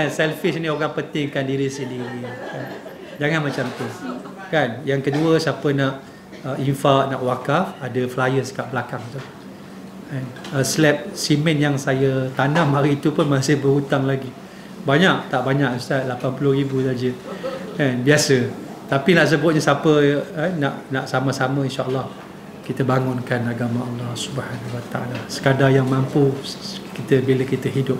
Selfish ni orang pentingkan diri sendiri. Jangan macam tu. Kan? Yang kedua, siapa nak infak, nak wakaf, ada flyers kat belakang tu. Slab simen yang saya tanam hari itu pun masih berhutang lagi. Banyak? Tak banyak Ustaz, 80,000 saja. Biasa. Tapi nak sebutnya siapa nak sama-sama, insya-Allah kita bangunkan agama Allah Subhanahu Wa Taala. Sekadar yang mampu kita bila kita hidup.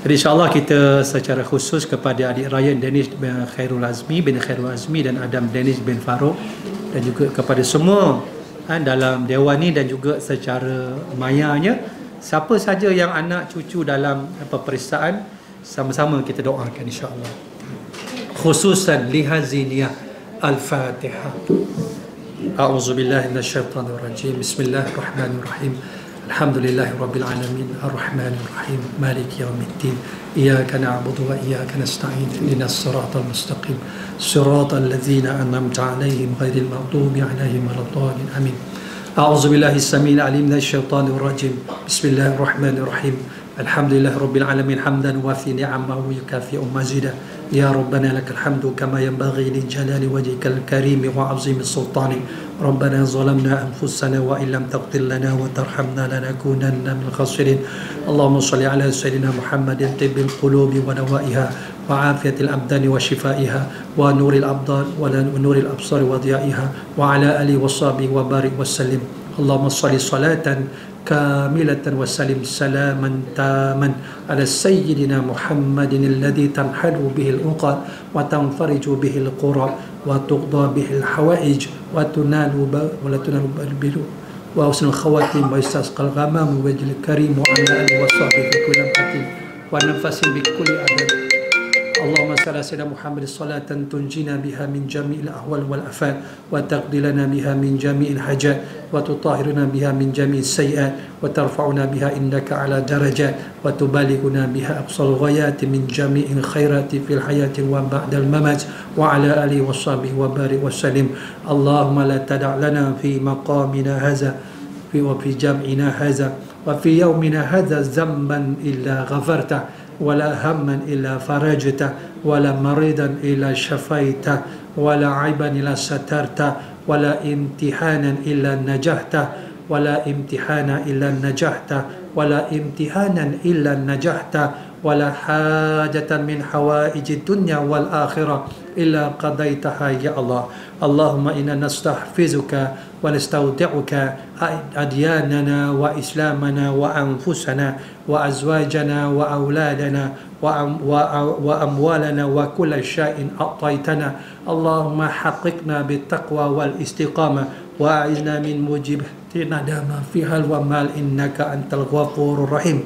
Jadi insya-Allah kita secara khusus kepada adik Ryan Danish bin Khairul Azmi dan Adam Danish bin Farouk, dan juga kepada semua dalam dewan ni dan juga secara mayanya, siapa saja yang anak cucu dalam peperiksaan, sama-sama kita doakan insya-Allah. Khususan lihaziniyah Al-Fatihah. A'udzubillahi minasyaitonir rajim. Bismillahirrahmanirrahim. Alhamdulillahi rabbil alamin arrahmanir rahim maliki yaumiddin iyyaka na'budu wa iyyaka nasta'in ihdinas siratal mustaqim siratal ladzina an'amta 'alaihim ghairil maghdubi 'alaihim waladdallin amin. A'udzubillahi as-sami'il 'alim minasyaitonir rajim. Bismillahirrahmanirrahim. Alhamdulillahi rabbil alamin hamdan wa fi ni'amahu yukafi'u mazida. Ya Rabbana lakal hamdu kama yanbaghi li jalali wajhikal karim wa 'azimi sultani. Rabbana zalamna anfusana wa illam taghfir lana wa tarhamna lanakunanna minal khasirin. Allahumma shalli ala sayyidina Muhammadin tibbil qulubi wa dawaiha wa afiyatil abdani wa shifaiha wa nuril abdan wa nuril absari wa diyaiha wa ala alihi wa sahbihi wa barik wa sallim. Allahumma shalli salatan كاملة وسلم سلاما تاما على سيدنا محمد الذي تنحل به العقد وتنفرج به القرى وتقضى به الحوائج ولا تنال به وحسن الخواتيم ويستسقى الغمام بوجه الكريم وعلى آله وصحبه في كل لمحة ونفس بكل عدد. اللهم صل على سيدنا محمد صلاة تنجينا بها من جميع الأهوال والآفات وتقضي لنا بها من جميع الحاجات وتطهرنا بها من جميع السيئات وترفعنا بها إنك على درجات وتبلغنا بها أقصى الغايات من جميع الخيرات في الحياة وبعد الممات وعلى آله وصحبه وبارك وسلم. اللهم لا تدع لنا في مقامنا هذا وفي جمعنا هذا وفي يومنا هذا ذنبا إلا غفرته ولا هما إلا فرجته ولا مريضا إلا شفيته ولا عيبا إلا سترته ولا امتحانا إلا نجحته ولا امتحانا إلا نجحته ولا امتحانا إلا نجحته ولا حاجة من حوائج الدنيا والآخرة إلا قضيتها يا الله. اللهم إنا نستحفظك ونستودعك أدياننا وإسلامنا وأنفسنا وأزواجنا وأولادنا وأموالنا وكل شيء أعطيتنا. اللهم حققنا بالتقوى والاستقامة وأعذنا من موجبات الندم في حال ومال إنك أنت الغفور الرحيم.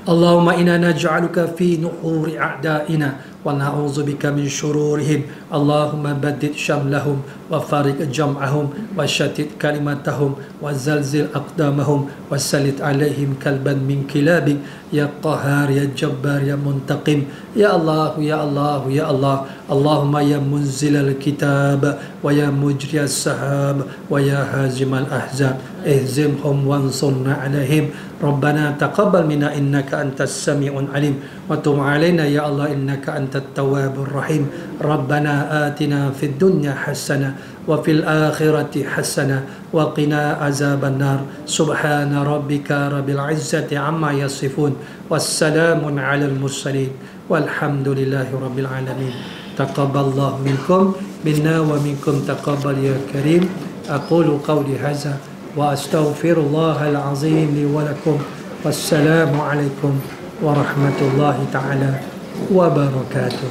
اللهم إنا نجعلك في نحور أعدائنا ونعوذ بك من شرورهم. اللهم بدد شملهم وفارق جمعهم وشتت كلمتهم وزلزل أقدامهم وسلط عليهم كلبا من كلابك يا قهار يا جبار يا منتقم يا الله يا الله يا الله. اللهم يا منزل الكتاب ويا مجري السحاب ويا هازم الأحزاب اهزمهم وانصرنا عليهم. ربنا تقبل منا إنك أنت السميع العليم وتب علينا يا الله إنك أنت التواب الرحيم. ربنا آتنا في الدنيا حسنة وفي الآخرة حسنة وقنا عذاب النار. سبحان ربك رب العزة عما يصفون والسلام على المرسلين والحمد لله رب العالمين. تقبل الله منكم منا ومنكم تقبل يا كريم. أقول قولي هذا وأستغفر الله العظيم لي ولكم والسلام عليكم ورحمة الله تعالى وبركاته.